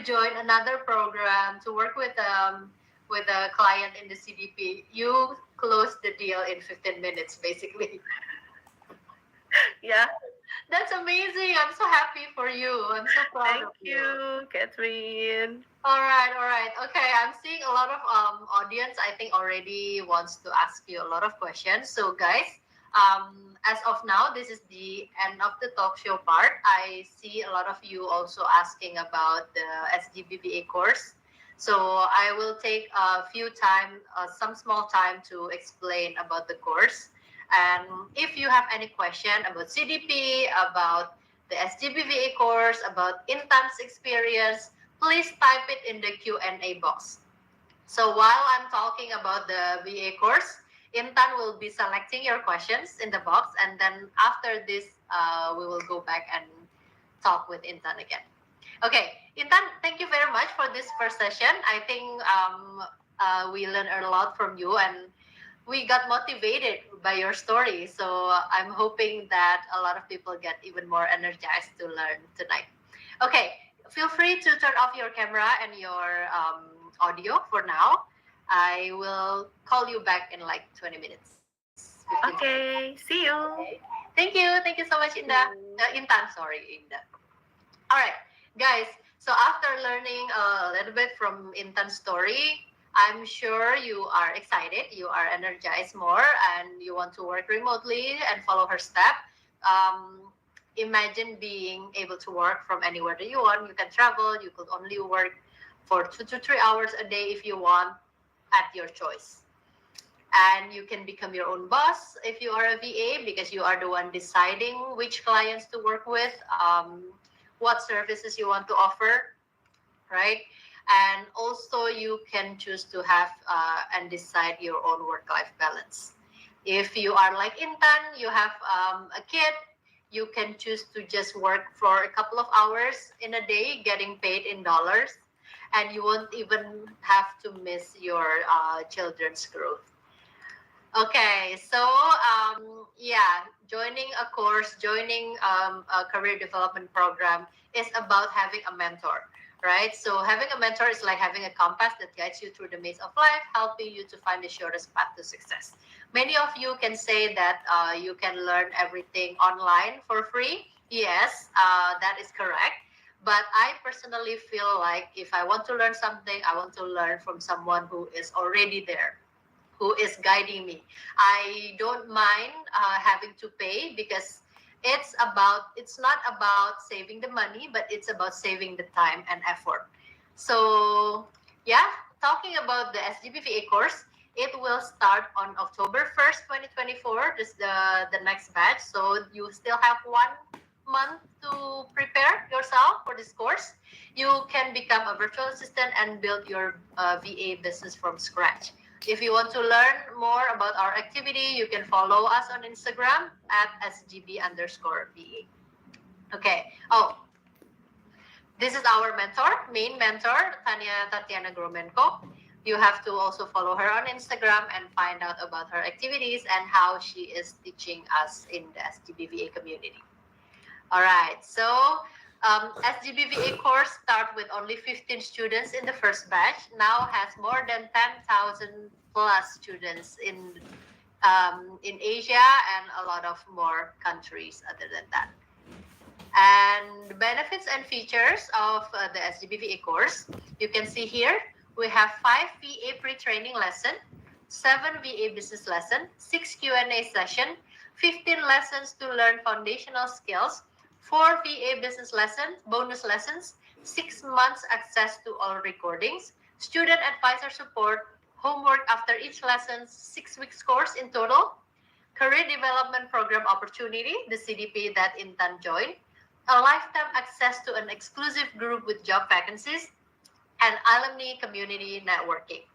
Speaker 1: join another program, to work with a client in the CDP, you closed the deal in 15 minutes, basically.
Speaker 2: Yeah.
Speaker 1: That's amazing. I'm so happy for you. I'm so proud
Speaker 2: Thank
Speaker 1: of you.
Speaker 2: you, Catherine.
Speaker 1: All right, all right. Okay, I'm seeing a lot of audience. I think already wants to ask you a lot of questions. So, guys, as of now, this is the end of the talk show part. I see a lot of you also asking about the SGBBA course. So I will take a few time, some small time to explain about the course. And if you have any question about CDP, about the SGBVA course, about Intan's experience, please type it in the Q&A box. So while I'm talking about the VA course, Intan will be selecting your questions in the box, and then after this, we will go back and talk with Intan again. Okay, Intan, thank you very much for this first session. I think we learned a lot from you, and we got motivated by your story. So I'm hoping that a lot of people get even more energized to learn tonight. Okay, feel free to turn off your camera and your audio for now. I will call you back in like 20 minutes, 15 seconds.
Speaker 2: Okay, see
Speaker 1: Okay.
Speaker 2: you.
Speaker 1: Thank you. Thank you so much, Inda. Intan, sorry, Inda. All right, guys. So after learning a little bit from Intan's story, I'm sure you are excited, you are energized more, and you want to work remotely and follow her step. Um, Imagine being able to work from anywhere that you want. You can travel. You could only work for 2 to 3 hours a day if you want, at your choice. And you can become your own boss if you are a VA, because you are the one deciding which clients to work with, what services you want to offer, right? And also you can choose to have and decide your own work-life balance. If you are like Intan, you have a kid, you can choose to just work for a couple of hours in a day, getting paid in dollars, and you won't even have to miss your children's growth. Okay, so yeah, joining a course, joining a career development program is about having a mentor, right? So having a mentor is like having a compass that guides you through the maze of life, helping you to find the shortest path to success. Many of you can say that you can learn everything online for free. Yes, that is correct. But I personally feel like if I want to learn something, I want to learn from someone who is already there, who is guiding me. I don't mind having to pay, because it's not about saving the money, but it's about saving the time and effort. So yeah, talking about the SGPVA course, It will start on October 1st, 2024. This is the next batch. So you still have 1 month to prepare yourself for this course. You can become a virtual assistant and build your VA business from scratch. If you want to learn more about our activity, you can follow us on Instagram at sgb_VA. Okay. Oh, this is our main mentor, Tatiana Gromenko. You have to also follow her on Instagram and find out about her activities and how she is teaching us in the SGBVA community. All right, so SGBVA course start with only 15 students in the first batch. Now has more than 10,000 plus students in Asia and a lot of more countries other than that. And benefits and features of the SGBVA course, you can see here, we have 5 VA pre-training lesson, 7 VA business lesson, 6 Q&A session, 15 lessons to learn foundational skills, 4 VA business lessons, bonus lessons, 6 months access to all recordings, student advisor support, homework after each lesson, 6 weeks course in total, career development program opportunity, the CDP that Intan joined, a lifetime access to an exclusive group with job vacancies, and alumni community networking.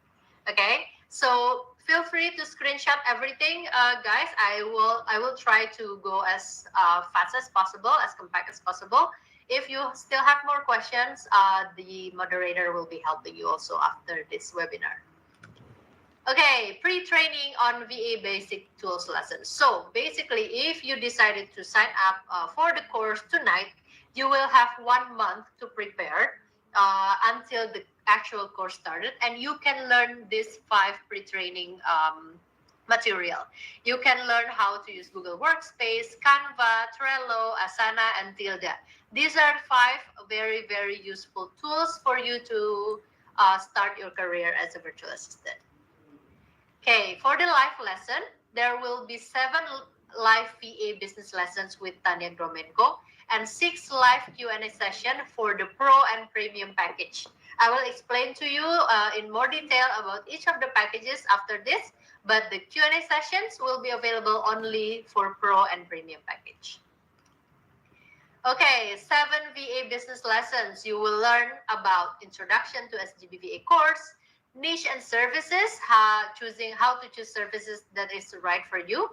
Speaker 1: Okay, so feel free to screenshot everything, guys. I will try to go as fast as possible, as compact as possible. If you still have more questions, the moderator will be helping you also after this webinar. Okay, pre-training on VA basic tools lessons. So basically, if you decided to sign up for the course tonight, you will have 1 month to prepare until the actual course started, and you can learn this 5 pre-training material. You can learn how to use Google Workspace, Canva, Trello, Asana, and Tilda. These are 5 very, very useful tools for you to start your career as a virtual assistant. Okay, for the live lesson, there will be 7 live VA business lessons with Tanya Gromenko and 6 live Q&A session for the Pro and Premium package. I will explain to you in more detail about each of the packages after this, but the Q&A sessions will be available only for Pro and Premium package. Okay, 7 VA business lessons. You will learn about introduction to SGBVA course, niche and services, choosing how to choose services that is right for you.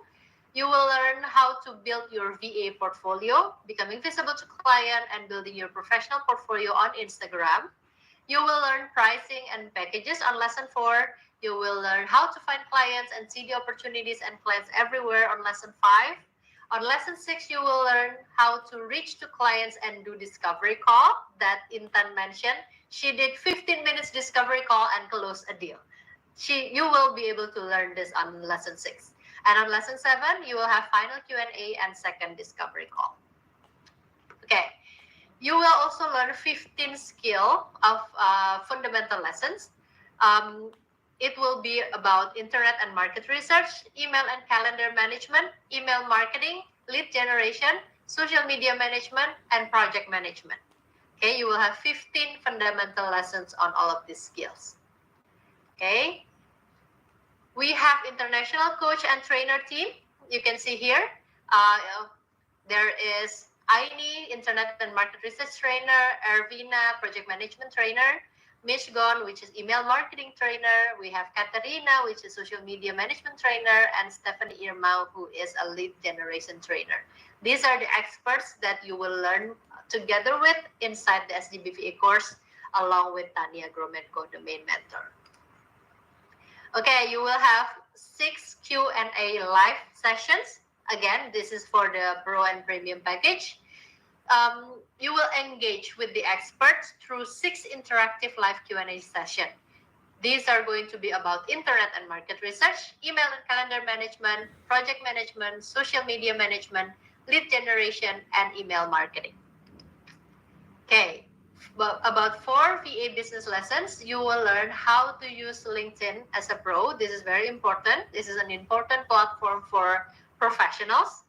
Speaker 1: You will learn how to build your VA portfolio, becoming visible to client, and building your professional portfolio on Instagram. You will learn pricing and packages on lesson 4. You will learn how to find clients and see the opportunities and clients everywhere on lesson 5. On lesson 6, you will learn how to reach to clients and do discovery call that Intan mentioned. She did 15 minutes discovery call and closed a deal. You will be able to learn this on lesson 6. And on lesson 7, you will have final Q&A and second discovery call. Okay. You will also learn 15 skill of fundamental lessons. It will be about internet and market research, email and calendar management, email marketing, lead generation, social media management, and project management. Okay, you will have 15 fundamental lessons on all of these skills. Okay. We have international coach and trainer team. You can see here. There is Aini, internet and market research trainer, Ervina, project management trainer, Mishgon, which is email marketing trainer. We have Katarina, which is social media management trainer, and Stephanie Irmau, who is a lead generation trainer. These are the experts that you will learn together with inside the SGBVA course, along with Tanya Gromenko, the main mentor. Okay, you will have 6 Q&A live sessions. Again, this is for the Pro and Premium package. You will engage with the experts through 6 interactive live Q&A sessions. These are going to be about internet and market research, email and calendar management, project management, social media management, lead generation, and email marketing. Okay, about 4 VA business lessons. You will learn how to use LinkedIn as a pro. This is very important. This is an important platform for professionals.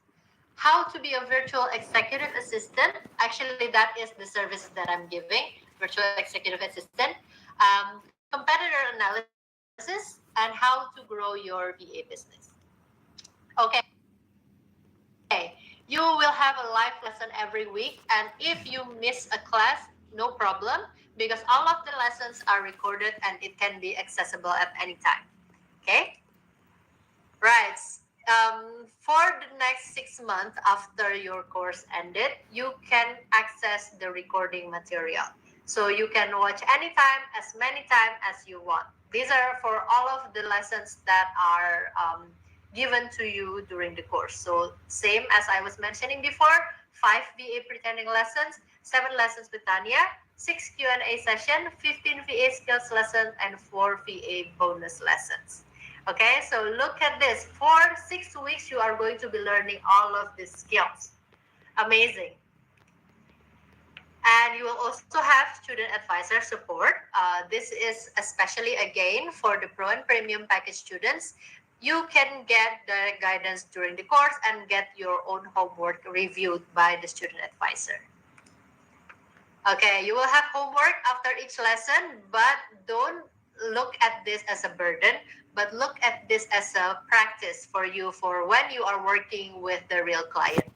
Speaker 1: How to be a virtual executive assistant. Actually, that is the service that I'm giving, virtual executive assistant. Competitor analysis, and how to grow your VA business. Okay, you will have a live lesson every week, and if you miss a class, no problem, because all of the lessons are recorded and it can be accessible at any time. Okay, right. For the next 6 months after your course ended, you can access the recording material. So you can watch anytime, as many times as you want. These are for all of the lessons that are given to you during the course. So same as I was mentioning before, 5 VA pretending lessons, 7 lessons with Tanya, 6 Q&A session, 15 VA skills lessons, and 4 VA bonus lessons. Okay, so look at this. For 6 weeks, you are going to be learning all of these skills. Amazing. And you will also have student advisor support. This is especially again for the pro and premium package students. You can get direct guidance during the course and get your own homework reviewed by the student advisor. Okay, you will have homework after each lesson, but don't look at this as a burden, but look at this as a practice for you for when you are working with the real client.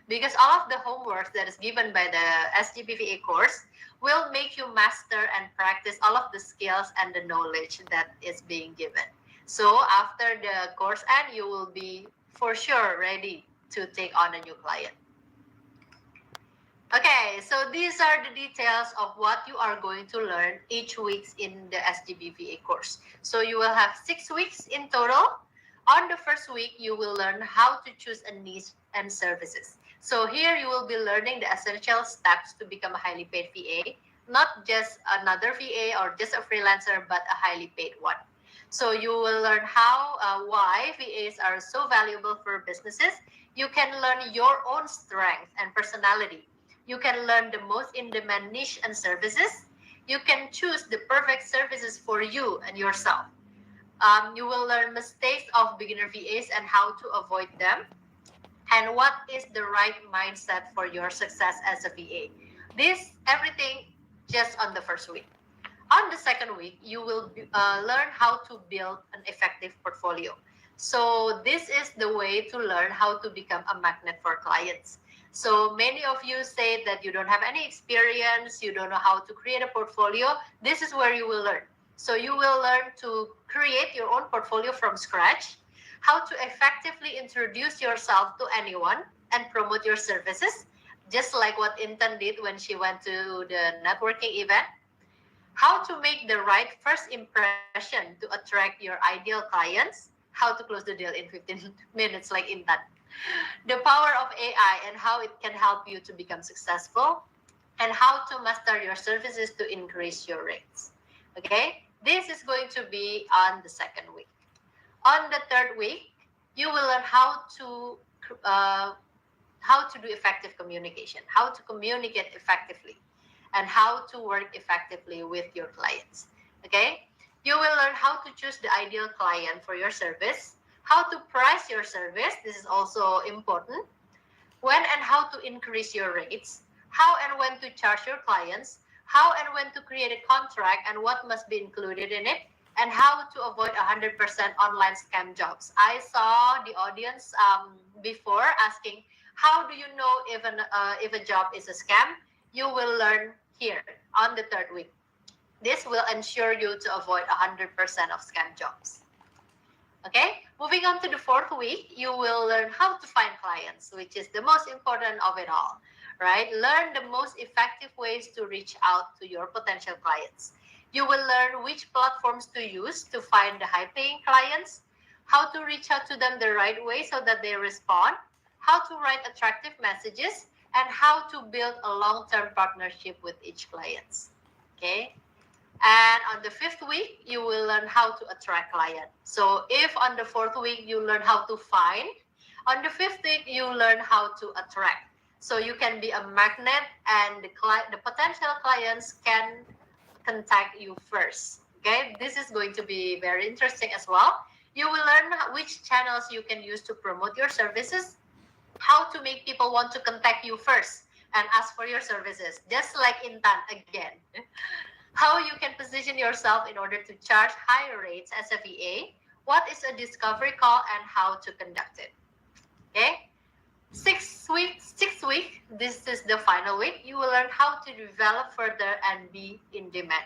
Speaker 1: Because all of the homework that is given by the SGPVA course will make you master and practice all of the skills and the knowledge that is being given. So after the course end, you will be for sure ready to take on a new client. Okay, so these are the details of what you are going to learn each week in the SGBVA course. So you will have 6 weeks in total. On the first week, you will learn how to choose a niche and services. So here you will be learning the essential steps to become a highly paid VA, not just another VA or just a freelancer, but a highly paid one. So you will learn why VAs are so valuable for businesses. You can learn your own strength and personality. You can learn the most in-demand niche and services. You can choose the perfect services for you and yourself. You will learn mistakes of beginner VAs and how to avoid them. And what is the right mindset for your success as a VA. This, everything, just on the first week. On the second week, you will learn how to build an effective portfolio. So this is the way to learn how to become a magnet for clients. So many of you say that you don't have any experience, you don't know how to create a portfolio. This is where you will learn. So you will learn to create your own portfolio from scratch, how to effectively introduce yourself to anyone and promote your services, just like what Intan did when she went to the networking event. How to make the right first impression to attract your ideal clients, how to close the deal in 15 minutes like Intan, the power of AI and how it can help you to become successful, and how to master your services to increase your rates. Okay, this is going to be on the second week. On the third week, you will learn uh, how to do effective communication, how to communicate effectively, and how to work effectively with your clients. Okay, you will learn how to choose the ideal client for your service, how to price your service. This is also important. When and how to increase your rates, how and when to charge your clients, how and when to create a contract and what must be included in it, and how to avoid 100% online scam jobs. I saw the audience before asking, how do you know if a job is a scam? You will learn here on the third week. This will ensure you to avoid 100% of scam jobs. Okay, moving on to the fourth week, you will learn how to find clients, which is the most important of it all, right? Learn the most effective ways to reach out to your potential clients. You will learn which platforms to use to find the high-paying clients, how to reach out to them the right way so that they respond, how to write attractive messages, and how to build a long-term partnership with each client. Okay. And on the fifth week, you will learn how to attract clients. So if on the fourth week, you learn how to find, on the fifth week, you learn how to attract. So you can be a magnet and the potential clients can contact you first. Okay, this is going to be very interesting as well. You will learn which channels you can use to promote your services, how to make people want to contact you first and ask for your services, just like Intan again. how you can position yourself in order to charge higher rates as a VA, what is a discovery call, and how to conduct it. Okay? 6 week, this is the final week. You will learn how to develop further and be in demand.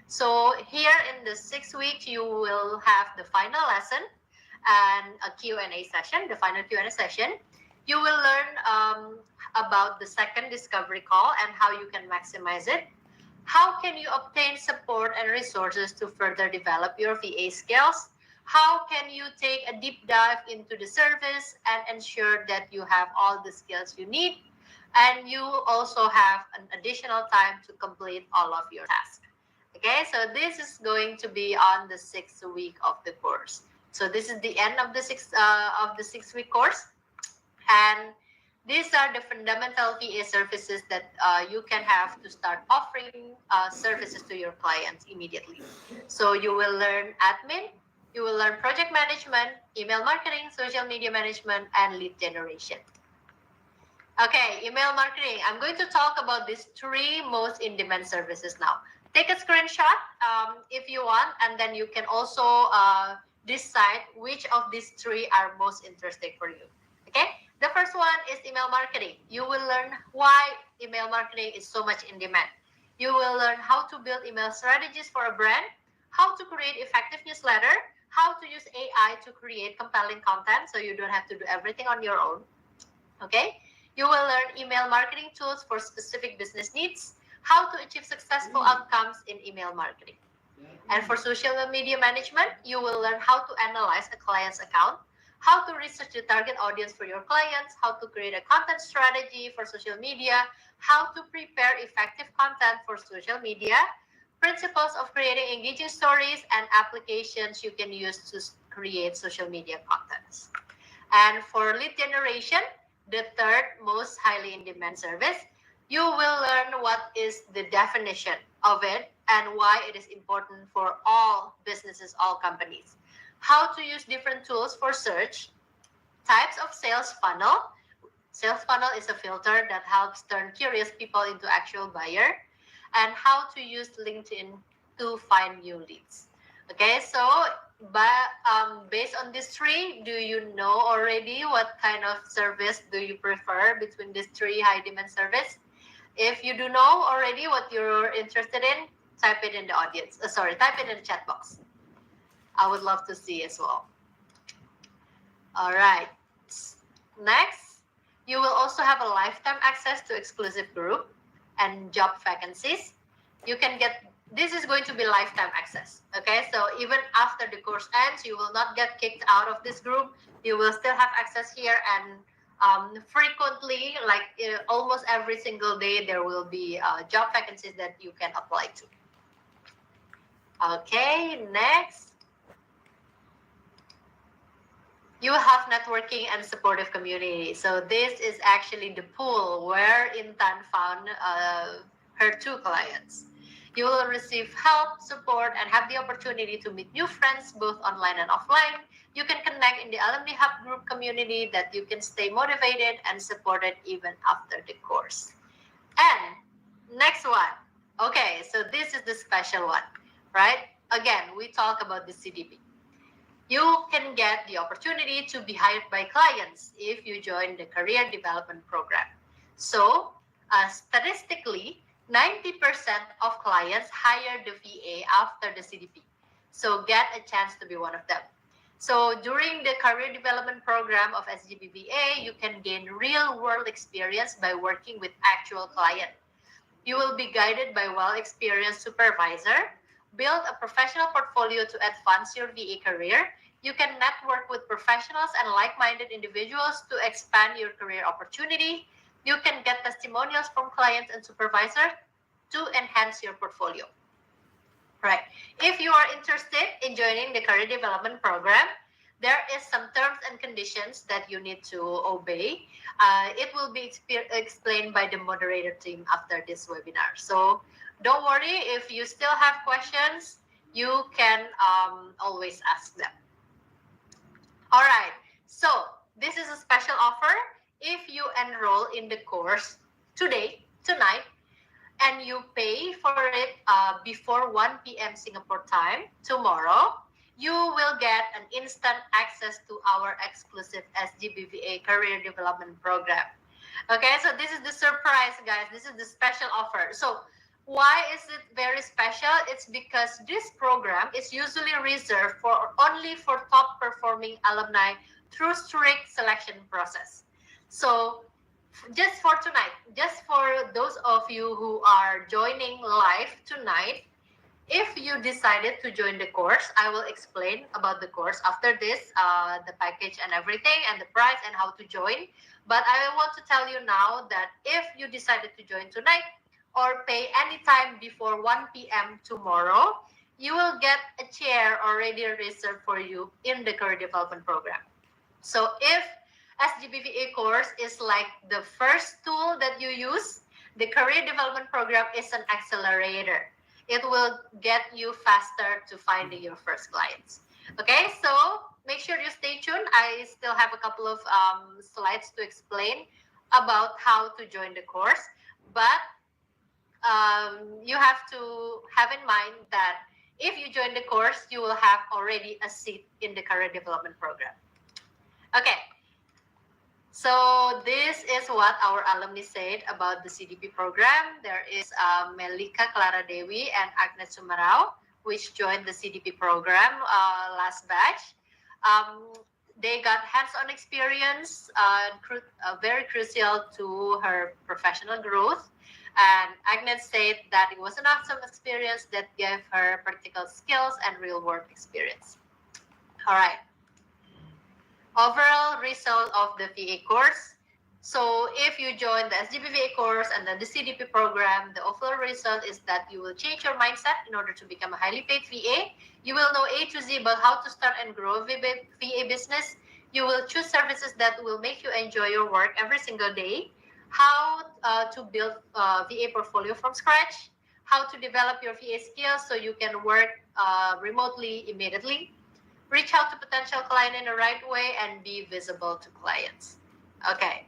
Speaker 1: So here in the 6 weeks, you will have the final lesson and a Q&A session, the final Q&A session. You will learn about the second discovery call and how you can maximize it. How can you obtain support and resources to further develop your VA skills? How can you take a deep dive into the service and ensure that you have all the skills you need? And you also have an additional time to complete all of your tasks. Okay, so this is going to be on the 6th week of the course. So this is the end of the 6 week course, and these are the fundamental VA services that you can have to start offering services to your clients immediately. So you will learn admin, you will learn project management, email marketing, social media management, and lead generation. Okay, email marketing. I'm going to talk about these 3 most in-demand services now. Take a screenshot if you want, and then you can also decide which of these 3 are most interesting for you. Okay, the first one is email marketing. You will learn why email marketing is so much in demand. You will learn how to build email strategies for a brand, how to create effective newsletter, how to use AI to create compelling content so you don't have to do everything on your own. Okay, you will learn email marketing tools for specific business needs, how to achieve successful outcomes in email marketing. And for social media management, you will learn how to analyze a client's account, how to research the target audience for your clients, how to create a content strategy for social media, how to prepare effective content for social media, principles of creating engaging stories, and applications you can use to create social media contents. And for lead generation, the third most highly in demand service, you will learn what is the definition of it and why it is important for all businesses, all companies. How to use different tools for search, types of sales funnel. Sales funnel is a filter that helps turn curious people into actual buyer, and how to use LinkedIn to find new leads. Okay, so based on these 3, do you know already what kind of service do you prefer between these 3 high demand service? If you do know already what you're interested in, type it in the audience. Type it in the chat box. I would love to see as well. All right. Next, you will also have a lifetime access to exclusive group and job vacancies. You can get, this is going to be lifetime access. Okay, so even after the course ends, you will not get kicked out of this group. You will still have access here, and frequently, like almost every single day, there will be job vacancies that you can apply to. Okay, next. You have networking and supportive community. So this is actually the pool where Intan found her 2 clients. You will receive help, support, and have the opportunity to meet new friends both online and offline. You can connect in the Alumni Hub group community that you can stay motivated and supported even after the course. And next one. Okay, so this is the special one, right? Again, we talk about the CDP. You can get the opportunity to be hired by clients if you join the career development program. So, statistically, 90% of clients hire the VA after the CDP. So, get a chance to be one of them. So, during the career development program of SGBVA, you can gain real-world experience by working with actual clients. You will be guided by well-experienced supervisor, build a professional portfolio to advance your VA career. You can network with professionals and like-minded individuals to expand your career opportunity. You can get testimonials from clients and supervisors to enhance your portfolio. Right. If you are interested in joining the career development program, there is some terms and conditions that you need to obey. It will be explained by the moderator team after this webinar. So don't worry, if you still have questions, you can always ask them. All right, so this is a special offer. If you enroll in the course tonight, and you pay for it before 1 p.m. Singapore time tomorrow, you will get an instant access to our exclusive SGBVA Career Development Program. Okay, so this is the surprise, guys. This is the special offer. So why is it very special? It's because this program is usually reserved for only for top performing alumni through strict selection process. So just for tonight, just for those of you who are joining live tonight, if you decided to join the course, I will explain about the course after this, the package and everything, and the price and how to join. But I want to tell you now that if you decided to join tonight or pay anytime before 1 p.m. tomorrow, you will get a chair already reserved for you in the career development program. So if SGBVA course is like the first tool that you use, the career development program is an accelerator. It will get you faster to finding your first clients. Okay, so make sure you stay tuned. I still have a couple of slides to explain about how to join the course, but you have to have in mind that if you join the course, you will have already a seat in the career development program. Okay, so this is what our alumni said about the CDP program. There is Melika Clara Dewi and Agnes Sumarao, which joined the CDP program last batch. They got hands-on experience, very crucial to her professional growth. And Agnes said that it was an awesome experience that gave her practical skills and real-world experience. All right. Overall result of the VA course. So if you join the SGBVA course and then the CDP program, the overall result is that you will change your mindset in order to become a highly paid VA. You will know A to Z about how to start and grow a VA business. You will choose services that will make you enjoy your work every single day. How to build a VA portfolio from scratch. How to develop your VA skills so you can work remotely immediately. Reach out to potential client in the right way and be visible to clients. Okay.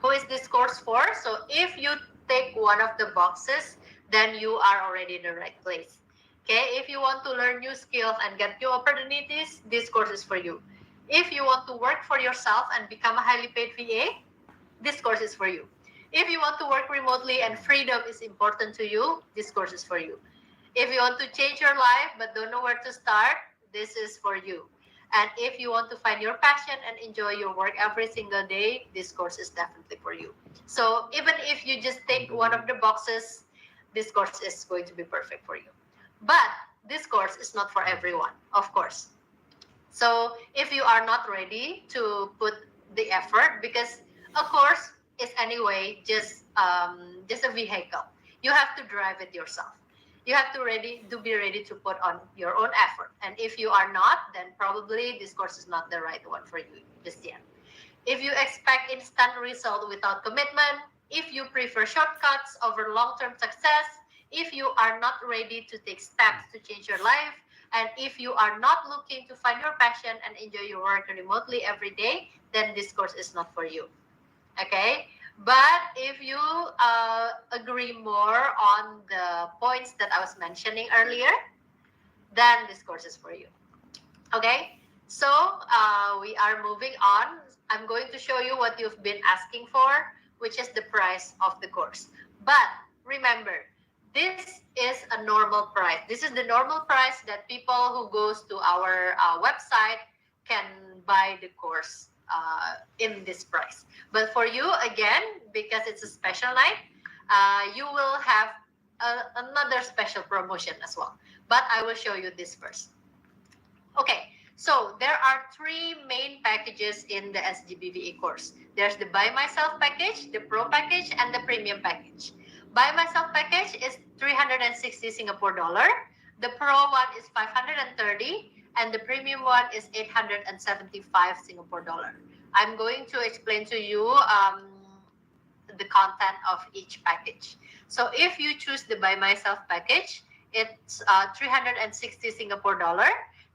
Speaker 1: Who is this course for? So if you take one of the boxes, then you are already in the right place. Okay. If you want to learn new skills and get new opportunities, this course is for you. If you want to work for yourself and become a highly paid VA, this course is for you. If you want to work remotely and freedom is important to you, this course is for you. If you want to change your life but don't know where to start, this is for you. And if you want to find your passion and enjoy your work every single day, this course is definitely for you. So even if you just take one of the boxes, this course is going to be perfect for you. But this course is not for everyone, of course. So if you are not ready to put the effort, because a course is anyway just a vehicle. You have to drive it yourself. You have to be ready to put on your own effort. And if you are not, then probably this course is not the right one for you just yet. If you expect instant result without commitment, if you prefer shortcuts over long-term success, if you are not ready to take steps to change your life, and if you are not looking to find your passion and enjoy your work remotely every day, then this course is not for you. Okay? But if you agree more on the points that I was mentioning earlier, then this course is for you. Okay, so we are moving on. I'm going to show you what you've been asking for, which is the price of the course. But remember, this is a normal price. This is the normal price that people who goes to our website can buy the course in this price. But for you, again, because it's a special night, you will have another special promotion as well. But I will show you this first. Okay, so there are three main packages in the SGBVA course. There's the Buy Myself package, the Pro package, and the Premium package. Buy Myself package is 360 Singapore dollar. The Pro one is 530, and the Premium one is 875 Singapore dollar. I'm going to explain to you the content of each package. So if you choose the Buy Myself package, it's 360 Singapore dollar.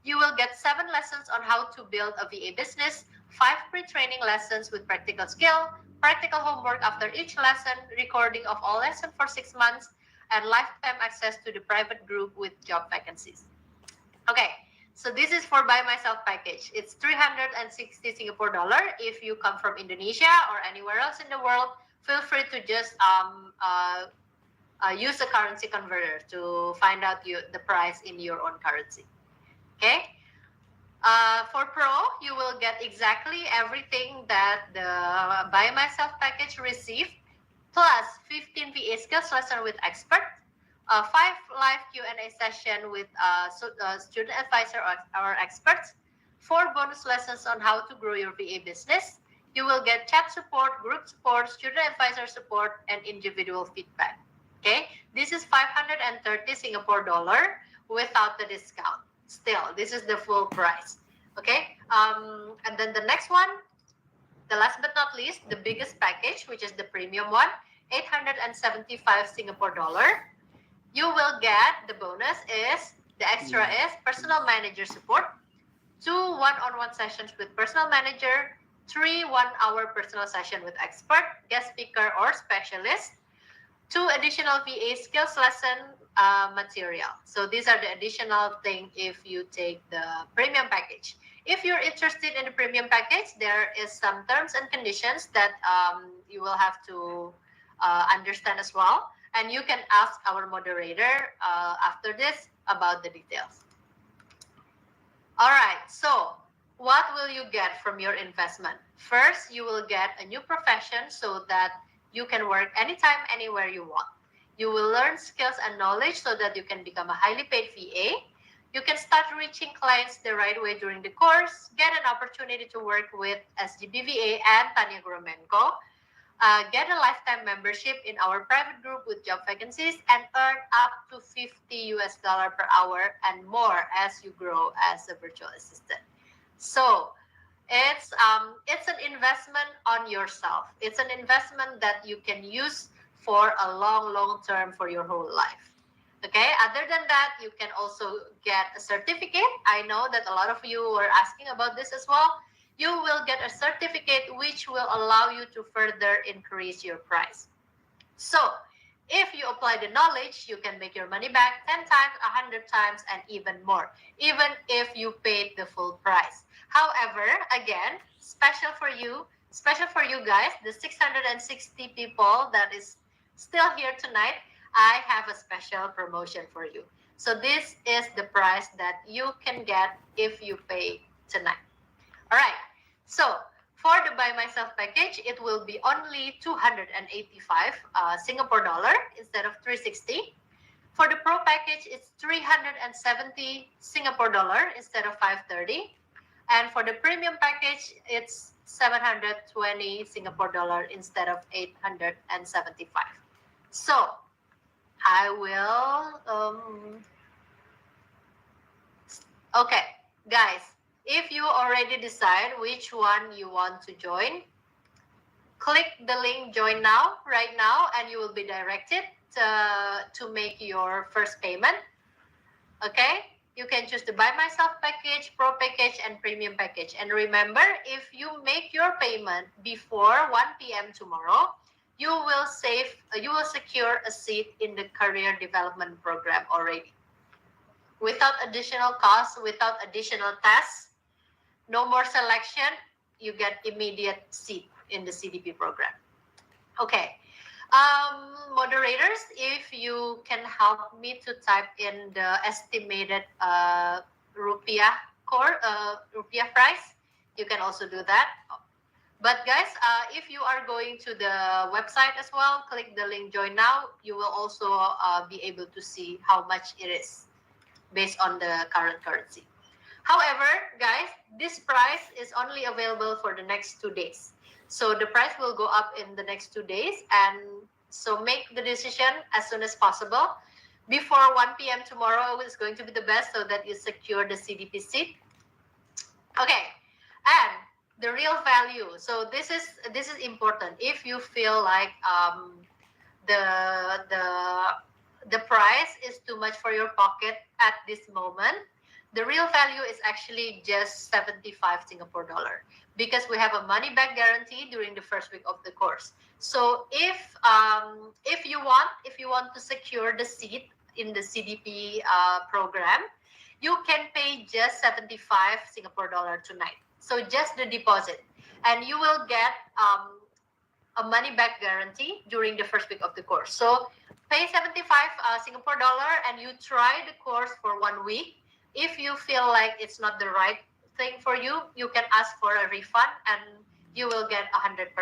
Speaker 1: You will get 7 lessons on how to build a VA business, 5 pre-training lessons with practical skill, practical homework after each lesson, recording of all lessons for 6 months, and lifetime access to the private group with job vacancies. Okay, so this is for buy myself package. It's 360 Singapore dollar. If you come from Indonesia or anywhere else in the world, feel free to just use a currency converter to find out the price in your own currency. Okay. For Pro, you will get exactly everything that the Buy Myself package received, plus 15 VA skills lesson with expert, 5 live Q&A session with student advisor or experts, 4 bonus lessons on how to grow your VA business. You will get chat support, group support, student advisor support, and individual feedback. Okay, this is 530 Singapore dollar without the discount. Still, this is the full price. Okay, and then the next one, the last but not least, the biggest package, which is the premium one, 875 Singapore dollar. You will get, the bonus is, the extra is personal manager support, 2 one-on-one sessions with personal manager, 3 1-hour personal session with expert, guest speaker, or specialist, 2 additional VA skills lesson material. So these are the additional thing if you take the premium package. If you're interested in the premium package, there is some terms and conditions that you will have to understand as well. And you can ask our moderator after this about the details. All right, so what will you get from your investment? First, you will get a new profession so that you can work anytime, anywhere you want. You will learn skills and knowledge so that you can become a highly paid VA. You can start reaching clients the right way during the course, get an opportunity to work with SGBVA and Tanya Guromenko, get a lifetime membership in our private group with job vacancies, and earn up to $50 per hour and more as you grow as a virtual assistant. So it's an investment on yourself. It's an investment that you can use for a long term for your whole life. Okay, other than that, you can also get a certificate. I know that a lot of you were asking about this as well. You will get a certificate which will allow you to further increase your price. So if you apply the knowledge, you can make your money back 10 times, 100 times, and even more, even if you paid the full price. However, again, special for you guys, the 660 people that is still here tonight, I have a special promotion for you. So this is the price that you can get if you pay tonight. All right. So for the Buy Myself package, it will be only 285 Singapore dollar instead of 360. For the Pro package, it's 370 Singapore dollar instead of 530. And for the Premium package, it's 720 Singapore dollar instead of 875. So I will, okay, guys, if you already decide which one you want to join, click the link join now, right now, and you will be directed to make your first payment. Okay, you can choose the Buy Myself package, Pro package, and Premium package. And remember, if you make your payment before 1 p.m. tomorrow, you will secure a seat in the career development program already. Without additional costs, without additional tests, no more selection, you get immediate seat in the CDP program. Okay. Moderators, if you can help me to type in the estimated rupiah price, you can also do that. But guys, if you are going to the website as well, click the link join now. You will also be able to see how much it is based on the current currency. However, guys, this price is only available for the next 2 days. So the price will go up in the next 2 days. And so make the decision as soon as possible. Before 1 p.m. tomorrow is going to be the best so that you secure the CDP seat. Okay, and the real value. So this is important. If you feel like the price is too much for your pocket at this moment, The real value is actually just 75 Singapore dollar because we have a money back guarantee during the first week of the course. So if you want to secure the seat in the CDP program, you can pay just 75 Singapore dollar tonight. So just the deposit, and you will get a money back guarantee during the first week of the course. So pay 75 Singapore dollar and you try the course for 1 week. If you feel like it's not the right thing for you, you can ask for a refund and you will get 100%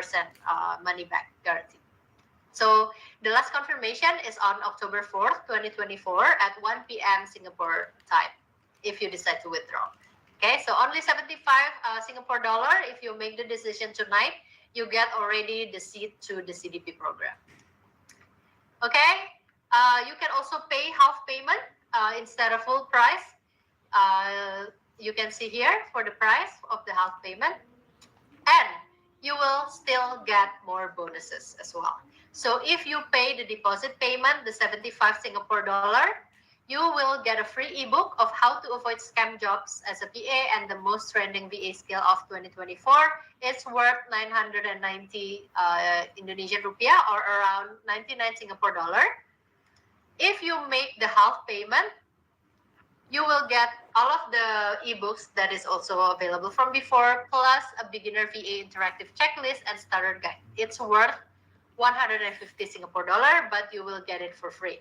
Speaker 1: money back guarantee. So the last confirmation is on October 4th, 2024 at 1 p.m. Singapore time if you decide to withdraw. Okay, so only 75 Singapore dollar. If you make the decision tonight, you get already the seat to the CDP program. Okay, you can also pay half payment instead of full price. You can see here for the price of the half payment, and you will still get more bonuses as well. So if you pay the deposit payment, the 75 Singapore dollar, you will get a free ebook of how to avoid scam jobs as a VA and the most trending VA skill of 2024. It's worth 990 Indonesian rupiah or around 99 Singapore dollar. If you make the half payment, you will get all of the ebooks that is also available from before, plus a beginner VA interactive checklist and starter guide. It's worth 150 Singapore dollar, but you will get it for free.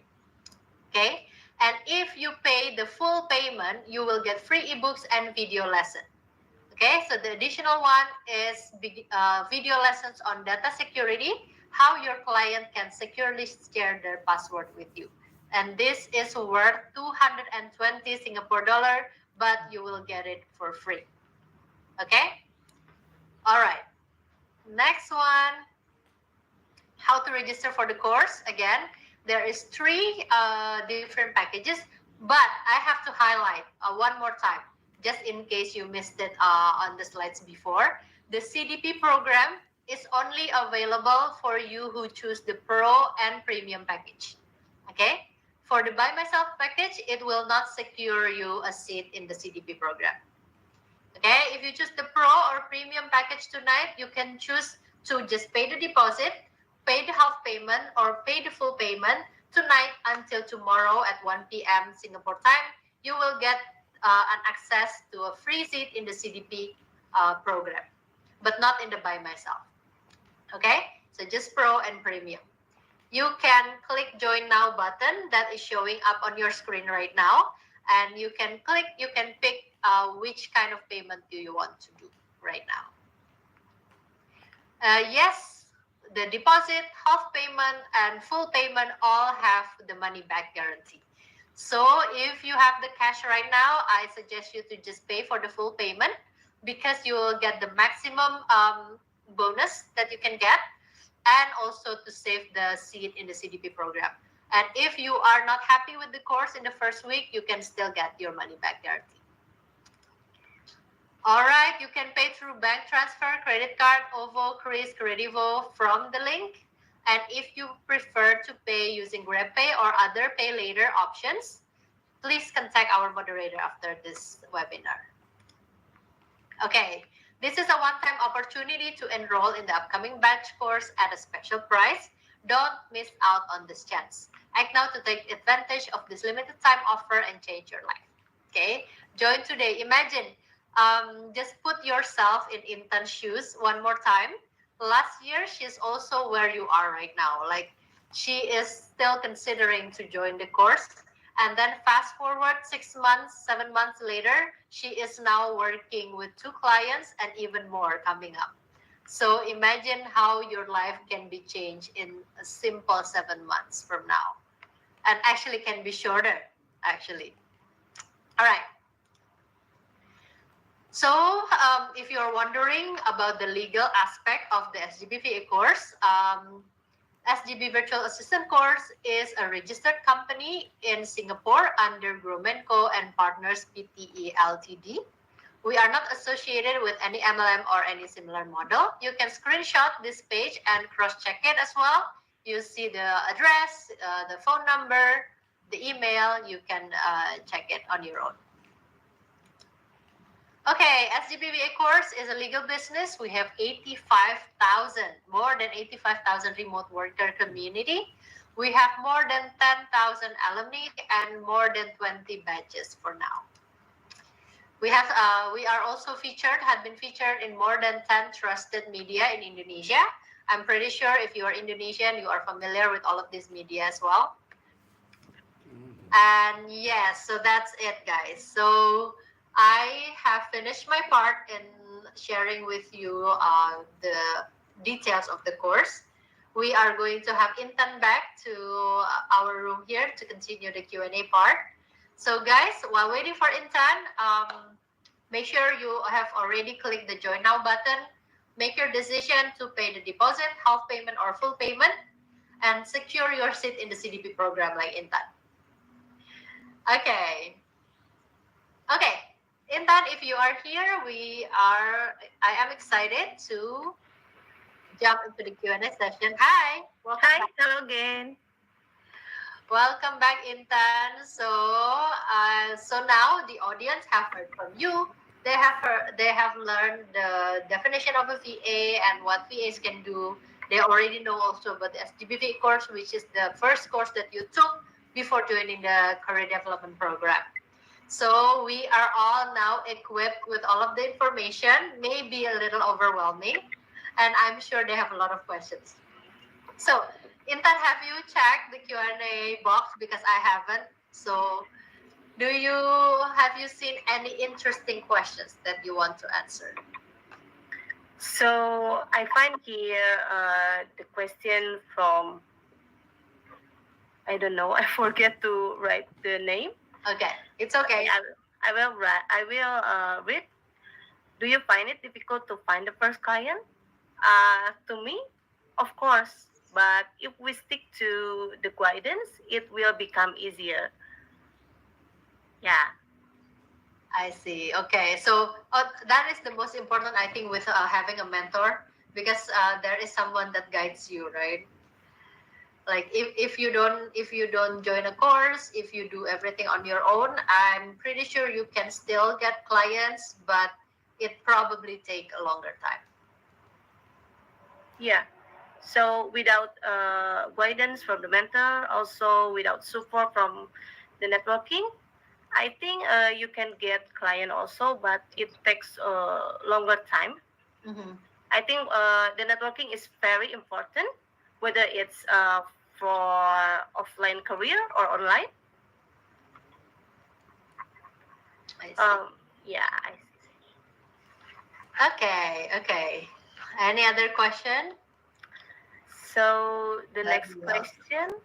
Speaker 1: Okay, and if you pay the full payment, you will get free ebooks and video lesson. Okay, so the additional one is video lessons on data security, how your client can securely share their password with you. And this is worth 220 Singapore dollar, but you will get it for free. Okay? All right. Next one, how to register for the course. Again, there is 3 different packages, but I have to highlight one more time, just in case you missed it on the slides before. The CDP program is only available for you who choose the Pro and Premium package. Okay? For the Buy Myself package, it will not secure you a seat in the CDP program. Okay? If you choose the Pro or Premium package tonight, you can choose to just pay the deposit, pay the half payment, or pay the full payment tonight until tomorrow at 1 p.m. Singapore time. You will get an access to a free seat in the CDP program, but not in the Buy Myself. Okay? So just Pro and Premium. You can click Join Now button that is showing up on your screen right now, and you can pick which kind of payment do you want to do right now. Yes, the deposit, half payment, and full payment all have the money back guarantee. So if you have the cash right now, I suggest you to just pay for the full payment because you will get the maximum bonus that you can get, and also to save the seat in the CDP program. And if you are not happy with the course in the first week, you can still get your money back guarantee. All right, you can pay through bank transfer, credit card, OVO, Kris, Kredivo from the link. And if you prefer to pay using GrabPay or other pay later options, please contact our moderator after this webinar. Okay, this is a one-time opportunity to enroll in the upcoming batch course at a special price. Don't miss out on this chance. Act now to take advantage of this limited time offer and change your life. Okay, join today. Imagine, just put yourself in Intan's shoes one more time. Last year, she's also where you are right now. Like, she is still considering to join the course. And then fast forward 6 months, 7 months later, she is now working with 2 clients and even more coming up. So imagine how your life can be changed in a simple 7 months from now. And actually can be shorter, actually. All right. So if you're wondering about the legal aspect of the SGBVA course, SGB Virtual Assistant course is a registered company in Singapore under Gromenco and Partners Pte Ltd. We are not associated with any MLM or any similar model. You can screenshot this page and cross-check it as well. You see the address, the phone number, the email. You can check it on your own. Okay, SGBVA course is a legal business. We have 85,000, more than 85,000 remote worker community. We have more than 10,000 alumni and more than 20 badges for now. We are also featured, had been featured in more than 10 trusted media in Indonesia. I'm pretty sure if you are Indonesian, you are familiar with all of these media as well. And yes, so that's it, guys. So I have finished my part in sharing with you the details of the course. We are going to have Intan back to our room here to continue the Q&A part. So guys, while waiting for Intan, make sure you have already clicked the join now button. Make your decision to pay the deposit, half payment or full payment, and secure your seat in the CDP program like Intan. Okay. Okay. Intan, if you are here, I am excited to jump into the Q&A session. Hi. Welcome
Speaker 2: Hi,
Speaker 1: back.
Speaker 2: hello again.
Speaker 1: Welcome back, Intan. So now the audience have heard from you. They have learned the definition of a VA and what VAs can do. They already know also about the SGBV course, which is the first course that you took before joining the career development program. So we are all now equipped with all of the information, maybe a little overwhelming, and I'm sure they have a lot of questions. So, Intan, have you checked the Q&A box? Because I haven't. So, have you seen any interesting questions that you want to answer?
Speaker 2: So I find here the question from, I don't know, I forget to write the name.
Speaker 1: Okay, it's okay.
Speaker 2: I will read. Do you find it difficult to find the first client? To me, of course. But if we stick to the guidance, it will become easier. Yeah.
Speaker 1: I see. Okay, so that is the most important, I think, with having a mentor, because there is someone that guides you, right? Like if you don't join a course, if you do everything on your own, I'm pretty sure you can still get clients, but it probably take a longer time.
Speaker 2: Yeah. So without guidance from the mentor, also without support from the networking, I think you can get client also, but it takes longer time.
Speaker 1: Mm-hmm.
Speaker 2: I think the networking is very important, whether it's for offline career or online.
Speaker 1: I see.
Speaker 2: Yeah, I see.
Speaker 1: Okay. Any other question?
Speaker 2: So the next question: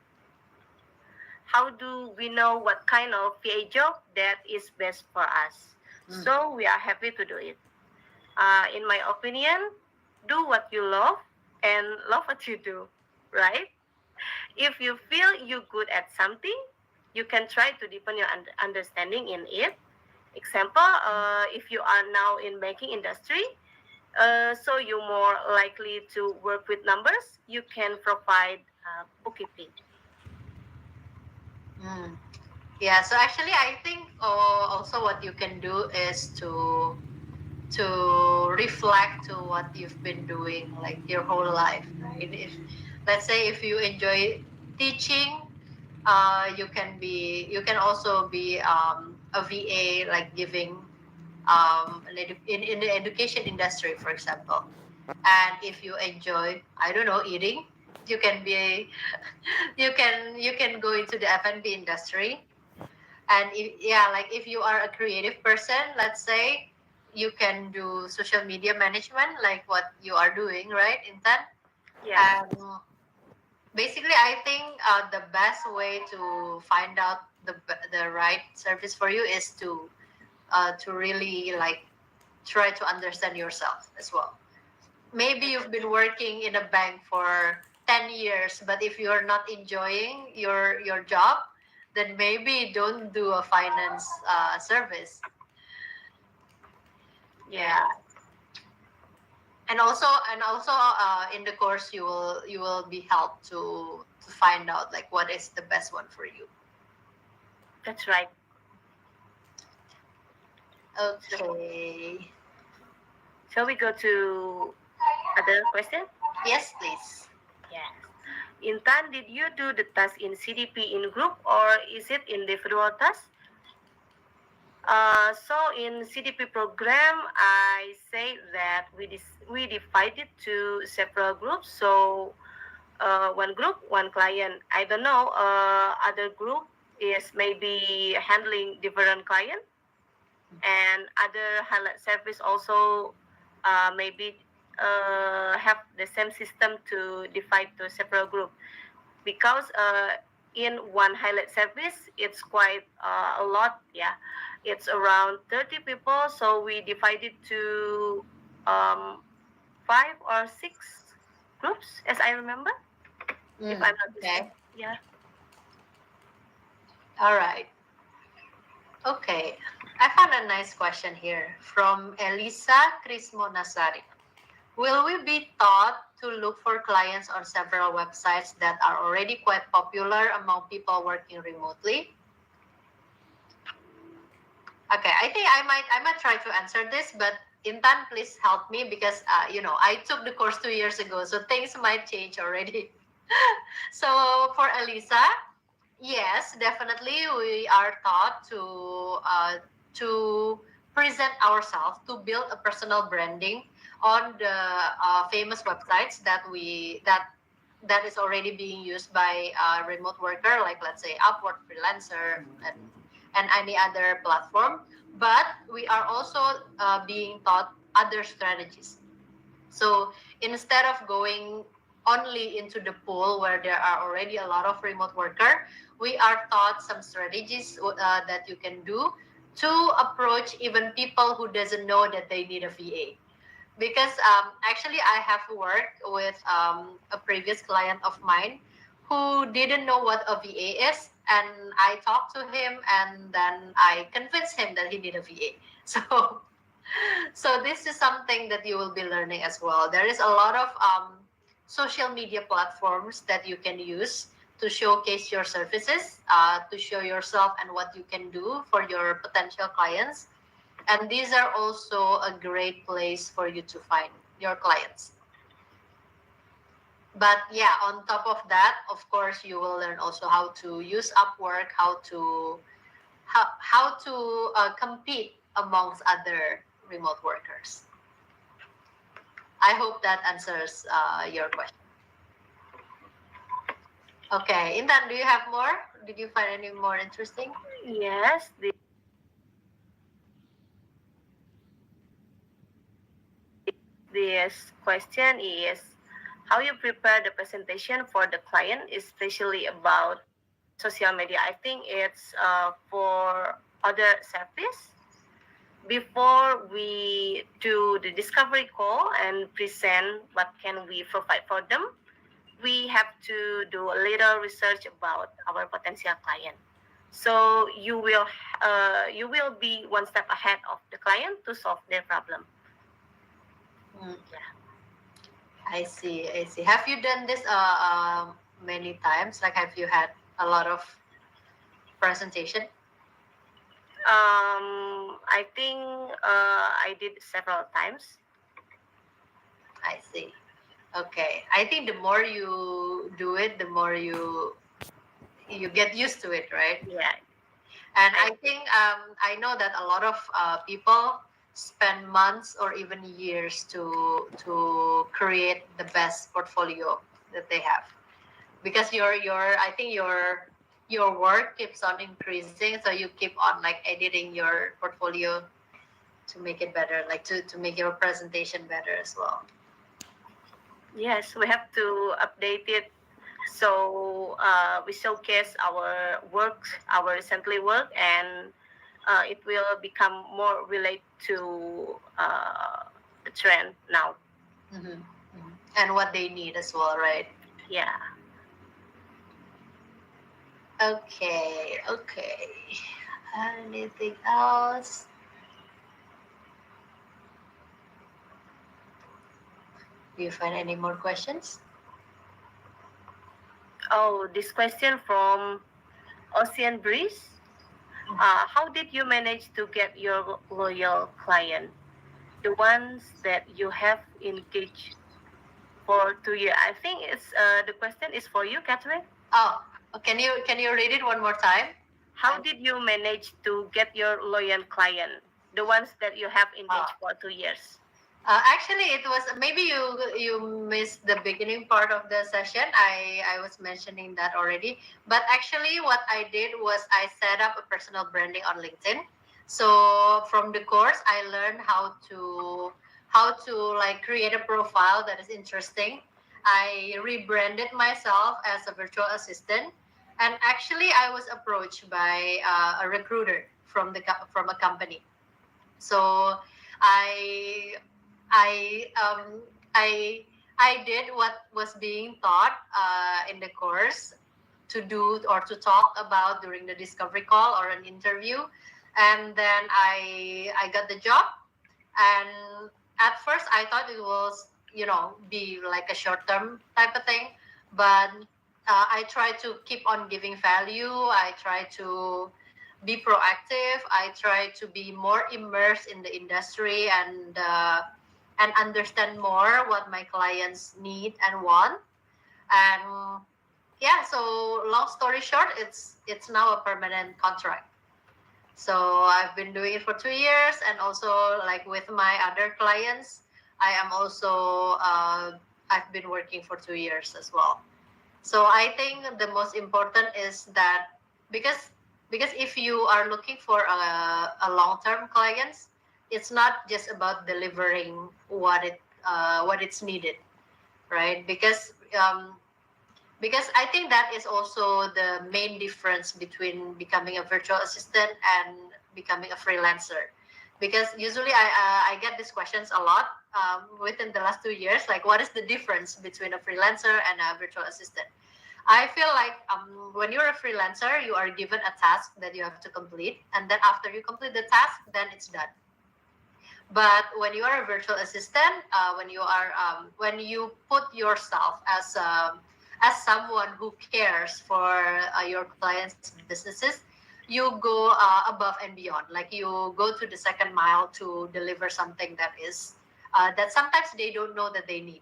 Speaker 2: how do we know what kind of VA job that is best for us? So we are happy to do it. In my opinion, do what you love and love what you do, right? If you feel you're good at something, you can try to deepen your understanding in it. Example, if you are now in banking industry, so you're more likely to work with numbers, you can provide bookkeeping.
Speaker 1: Yeah, so actually I think also what you can do is to reflect to what you've been doing like your whole life, right? If let's say if you enjoy teaching, you can also be a VA, like giving in the education industry, for example. And if you enjoy, I don't know, eating, you can be you can go into the F&B industry. And like if you are a creative person, let's say, you can do social media management like what you are doing, right, Intan?
Speaker 2: Yeah.
Speaker 1: And basically I think the best way to find out the right service for you is to really like try to understand yourself as well. Maybe you've been working in a bank for 10 years, but if you're not enjoying your job, then maybe don't do a finance service. Yeah. And also in the course you will be helped to find out like what is the best one for you.
Speaker 2: That's right.
Speaker 1: Okay.
Speaker 2: Shall we go to other question?
Speaker 1: Yes, please.
Speaker 2: Yes. Intan, did you do the task in CDP in group or is it individual task? So in CDP program, I say that we divided to several groups. So one group, one client. I don't know. Other group is maybe handling different client, and other highlight service also maybe have the same system to divide to several group because in one highlight service it's quite a lot. Yeah, it's around 30 people, so we divided to um, 5 or 6 groups, as I remember, if I'm not
Speaker 1: Okay.
Speaker 2: mistaken. Yeah.
Speaker 1: All right. Okay. I found a nice question here from Elisa Crismo Nasari. Will we be taught to look for clients on several websites that are already quite popular among people working remotely? Okay, I think I might try to answer this, but Intan, please help me because I took the course 2 years ago, so things might change already. So for Elisa, yes, definitely we are taught to present ourselves, to build a personal branding on the famous websites that is already being used by remote worker, like let's say Upwork, Freelancer, and any other platform. But we are also being taught other strategies. So instead of going only into the pool where there are already a lot of remote worker, we are taught some strategies that you can do to approach even people who doesn't know that they need a VA. Because actually I have worked with a previous client of mine who didn't know what a VA is, and I talked to him and then I convinced him that he need a VA. So this is something that you will be learning as well. There is a lot of social media platforms that you can use to showcase your services, to show yourself and what you can do for your potential clients. And these are also a great place for you to find your clients. But yeah, on top of that, of course, you will learn also how to use Upwork, how to compete amongst other remote workers. I hope that answers your question. Okay, Intan, do you have more? Did you find any more interesting?
Speaker 2: Yes. This question is how you prepare the presentation for the client, especially about social media. I think it's for other service. Before we do the discovery call and present what can we provide for them, we have to do a little research about our potential client. So you will be one step ahead of the client to solve their problem.
Speaker 1: Yeah. I see. I see. Have you done this many times? Like, have you had a lot of presentation?
Speaker 2: I think I did several times.
Speaker 1: I see. Okay. I think the more you do it, the more you get used to it, right?
Speaker 2: Yeah.
Speaker 1: And I think I know that a lot of people spend months or even years to create the best portfolio that they have, because your I think your work keeps on increasing, so you keep on like editing your portfolio to make it better, like to make your presentation better as well.
Speaker 2: Yes, we have to update it. So we showcase our work, our recently work, and it will become more related to the trend now.
Speaker 1: Hmm. And what they need as well, right?
Speaker 2: Yeah.
Speaker 1: Okay, okay. Anything else? Do you find any more questions?
Speaker 2: Oh, this question from Ocean Breeze. How did you manage to get your loyal client, the ones that you have engaged for 2 years? I think it's the question is for you, Catherine.
Speaker 1: Oh, can you read it one more time?
Speaker 2: How did you manage to get your loyal client, the ones that you have engaged for 2 years?
Speaker 1: Actually, it was maybe you missed the beginning part of the session. I was mentioning that already. But actually, what I did was I set up a personal branding on LinkedIn. So from the course, I learned how to like create a profile that is interesting. I rebranded myself as a virtual assistant, and actually, I was approached by a recruiter from a company. So I I I I did what was being taught in the course to do or to talk about during the discovery call or an interview, and then I got the job. And at first I thought it was be like a short term type of thing, but I try to keep on giving value. I try to be proactive. I try to be more immersed in the industry and understand more what my clients need and want. And yeah, so long story short, it's now a permanent contract. So I've been doing it for 2 years, and also like with my other clients, I am also I've been working for 2 years as well. So I think the most important is that because because if you are looking for a long term clients, it's not just about delivering what it's needed, right? Because I think that is also the main difference between becoming a virtual assistant and becoming a freelancer. Because usually I get these questions a lot within the last 2 years, like what is the difference between a freelancer and a virtual assistant? I feel like when you're a freelancer, you are given a task that you have to complete, and then after you complete the task, then it's done. But when you are a virtual assistant, when you put yourself as someone who cares for your clients' businesses, you go above and beyond. Like you go to the second mile to deliver something that sometimes they don't know that they need.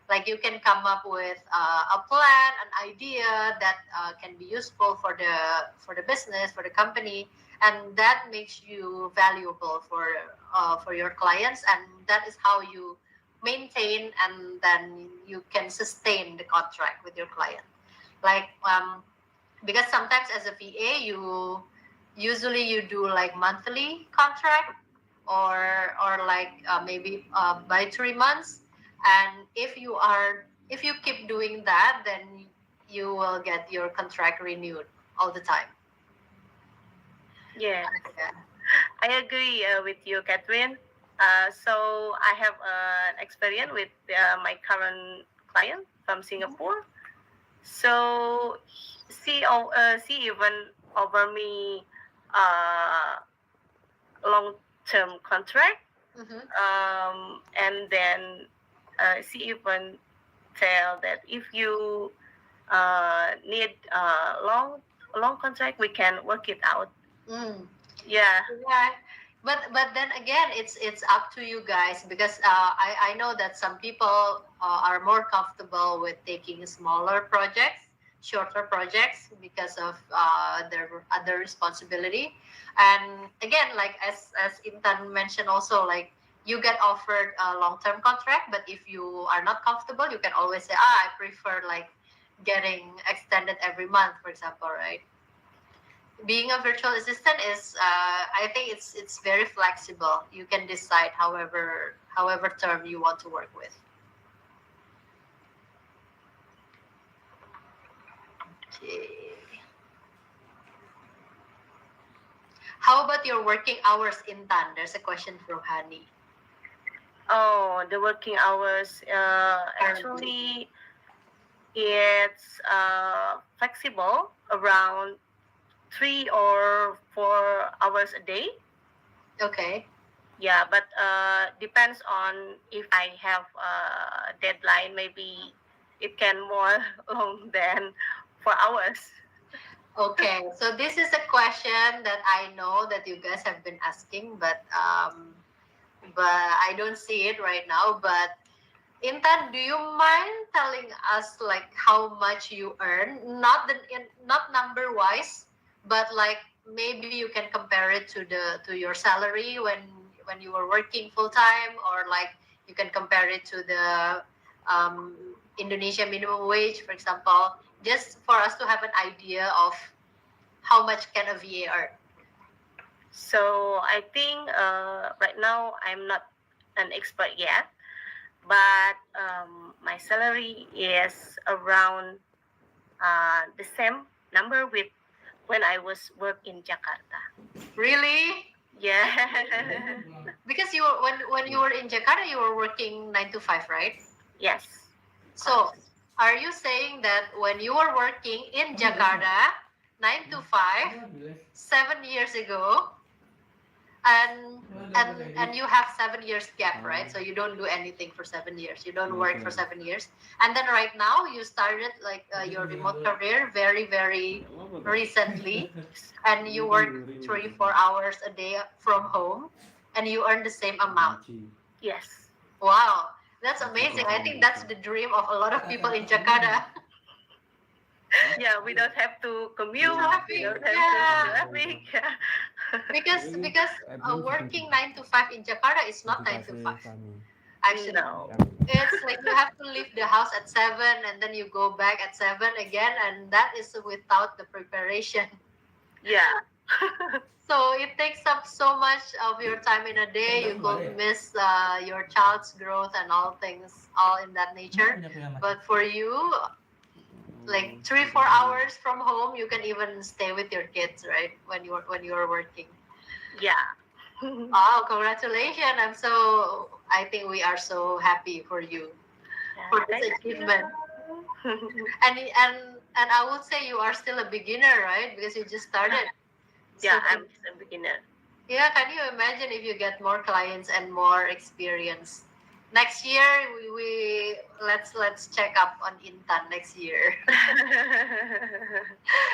Speaker 1: Like you can come up with a plan, an idea that can be useful for the business, for the company, and that makes you valuable for your clients, and that is how you maintain and then you can sustain the contract with your client. Like because sometimes as a VA, you do like monthly contract or like maybe by 3 months. And if you keep doing that, then you will get your contract renewed all the time.
Speaker 2: Yes,
Speaker 1: Yeah.
Speaker 2: I agree with you, Catherine. So I have an experience with my current client from Singapore. So she even offer me uh, long-term contract,
Speaker 1: Mm-hmm.
Speaker 2: and then she even tell that if you need long contract, we can work it out.
Speaker 1: Mm.
Speaker 2: Yeah.
Speaker 1: Yeah, but then again, it's up to you guys, because I know that some people are more comfortable with taking smaller projects, shorter projects because of their other responsibility. And again, like as Intan mentioned, also like you get offered a long term contract, but if you are not comfortable, you can always say, I prefer like getting extended every month, for example, right? Being a virtual assistant is I think it's very flexible. You can decide however term you want to work with. Okay. How about your working hours in Tan? There's a question from Hani.
Speaker 2: Oh, the working hours. Actually, it's flexible around 3 or 4 hours a day.
Speaker 1: Okay.
Speaker 2: Yeah, but depends on if I have a deadline. Maybe it can more long than 4 hours.
Speaker 1: Okay, so this is a question that I know that you guys have been asking, but I don't see it right now. But Intan, do you mind telling us like how much you earn? Not number wise, but like maybe you can compare it to your salary when you were working full time, or like you can compare it to the um, Indonesia minimum wage, for example, just for us to have an idea of how much can a VA earn.
Speaker 2: So I think right now I'm not an expert yet, but my salary is around the same number with when I was work in Jakarta.
Speaker 1: Really?
Speaker 2: Yeah.
Speaker 1: Because you were when you were in Jakarta, you were working 9 to 5, right?
Speaker 2: Yes.
Speaker 1: So, are you saying that when you were working in Jakarta, 9 to 5, 7 years ago, and and you have 7 years gap, right? So you don't do anything for 7 years. You don't work for 7 years, and then right now you started like your remote career very recently, and you work 3 4 hours a day from home, and you earn the same amount.
Speaker 2: Yes.
Speaker 1: Wow, that's amazing. I think that's the dream of a lot of people in Jakarta.
Speaker 2: Yeah, we don't have to commute. We
Speaker 1: Traffic,
Speaker 2: don't have
Speaker 1: yeah.
Speaker 2: to traffic.
Speaker 1: Because working 9 to 5 in Jakarta is not 9 to 5. Actually,
Speaker 2: No.
Speaker 1: it's like you have to leave the house at 7 and then you go back at 7 again, and that is without the preparation.
Speaker 2: Yeah.
Speaker 1: So it takes up so much of your time in a day. You could miss your child's growth and all things, all in that nature. But for you, like 3 4 hours from home, you can even stay with your kids, right? When you're working.
Speaker 2: Yeah.
Speaker 1: Oh, congratulations! I think we are so happy for you for this
Speaker 2: Thank
Speaker 1: achievement.
Speaker 2: you.
Speaker 1: And I would say you are still a beginner, right? Because you just started.
Speaker 2: Yeah,
Speaker 1: So
Speaker 2: I'm just a beginner.
Speaker 1: yeah, can you imagine if you get more clients and more experience? Next year we let's check up on Intan next year.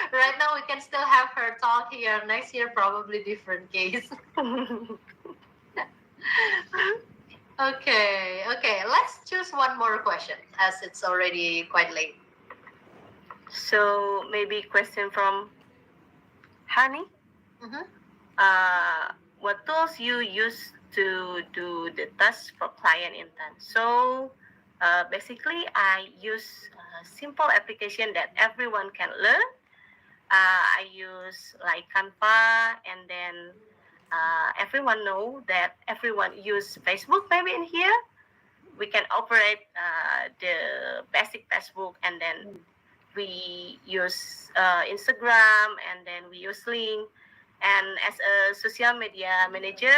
Speaker 1: Right now we can still have her talk here. Next year probably different case. Okay. Let's choose one more question as it's already quite late.
Speaker 2: So maybe question from Honey.
Speaker 1: Mhm.
Speaker 2: What tools you use to do the task for client intent? So basically, I use a simple application that everyone can learn. I use like Canva, and then everyone know that everyone use Facebook. Maybe in here we can operate the basic Facebook, and then we use Instagram, and then we use link. And as a social media manager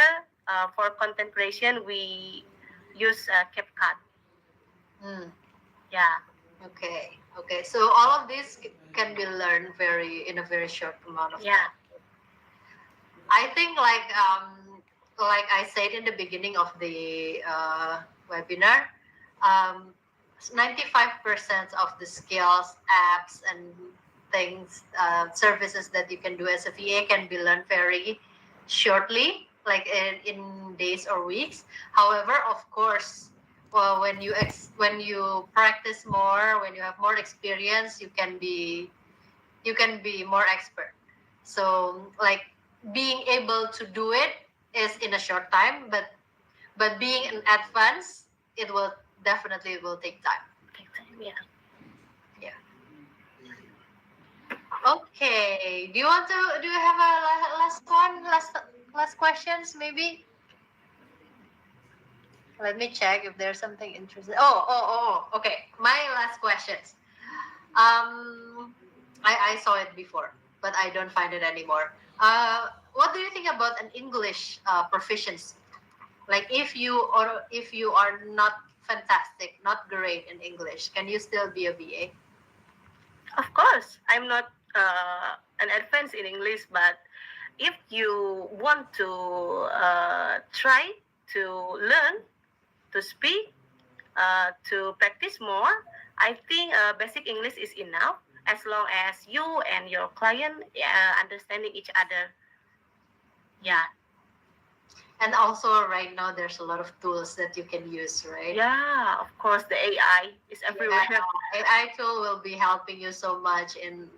Speaker 2: for content creation, we use CapCut.
Speaker 1: Mm,
Speaker 2: Yeah.
Speaker 1: okay. So all of this can be learned in a very short amount of
Speaker 2: Yeah.
Speaker 1: time. I think like I said in the beginning of the webinar, 95% of the skills, apps, and things, services that you can do as a VA can be learned very shortly, like in days or weeks. However, of course, well, when you practice more, when you have more experience, you can be more expert. So like being able to do it is in a short time, but being in advance, it will take time.
Speaker 2: Yeah.
Speaker 1: Yeah. Okay. Do you have a last one? Last questions maybe? Let me check if there's something interesting. Okay. My last questions. I saw it before, but I don't find it anymore. What do you think about an English proficiency? Like if you are not fantastic, not great in English, can you still be a VA?
Speaker 2: Of course, I'm not an advanced in English, but if you want to try to learn to speak, to practice more, I think basic English is enough. as long as you and your client understanding each other. Yeah.
Speaker 1: And also right now there's a lot of tools that you can use, right?
Speaker 2: Yeah, of course, the AI is everywhere.
Speaker 1: Yeah, AI tool will be helping you so much in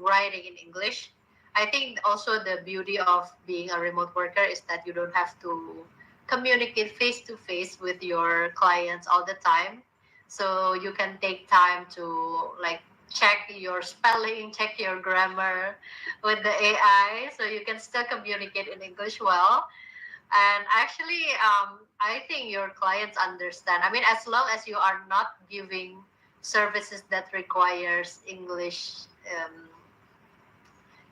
Speaker 1: writing in English. I think also the beauty of being a remote worker is that you don't have to communicate face to face with your clients all the time. So you can take time to like check your spelling, check your grammar with the AI, so you can still communicate in English well. And actually, I think your clients understand. I mean, as long as you are not giving services that requires um,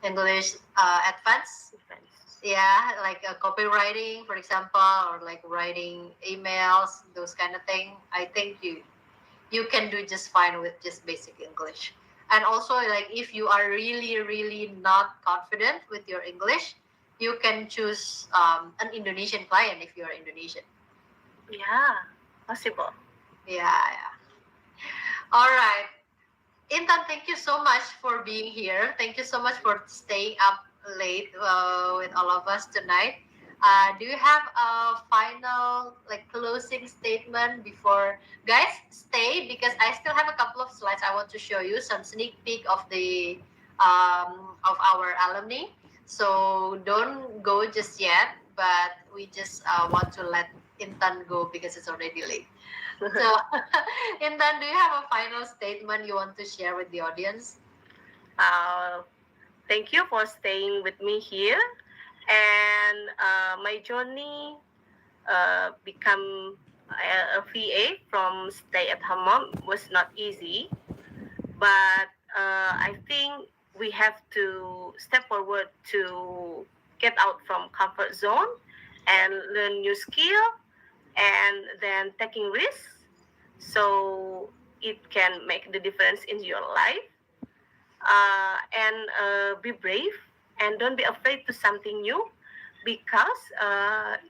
Speaker 1: English advance, yeah, like copywriting, for example, or like writing emails, those kind of thing. I think you can do just fine with just basic English. And also, like if you are really, really not confident with your English, you can choose an Indonesian client if you are Indonesian.
Speaker 2: Yeah, possible.
Speaker 1: Yeah, yeah. All right. Intan, thank you so much for being here. Thank you so much for staying up late with all of us tonight. Do you have a final like closing statement before guys stay, because I still have a couple of slides I want to show you, some sneak peek of our alumni. So don't go just yet, but we just want to let Intan go because it's already late. So, Intan, do you have a final statement you want to share with the audience?
Speaker 2: Uh, Thank you for staying with me here. And my journey become a VA from stay-at-home mom was not easy, but I think we have to step forward to get out from comfort zone and learn new skill, and then taking risks so it can make the difference in your life. And be brave and don't be afraid to something new, because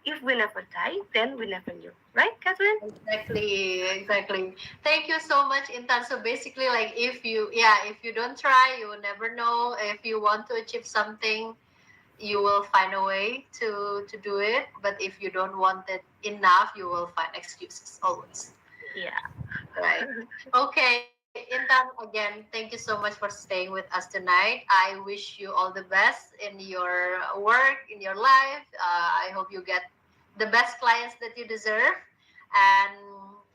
Speaker 2: if we never die, then we never knew, right, Catherine?
Speaker 1: Exactly, exactly. Thank you so much, Intan. So basically, like if you don't try, you will never know. If you want to achieve something, you will find a way to do it. But if you don't want it enough, you will find excuses always.
Speaker 2: Yeah.
Speaker 1: Right. Okay, Intan, again, thank you so much for staying with us tonight. I wish you all the best in your work, in your life. I hope you get the best clients that you deserve. And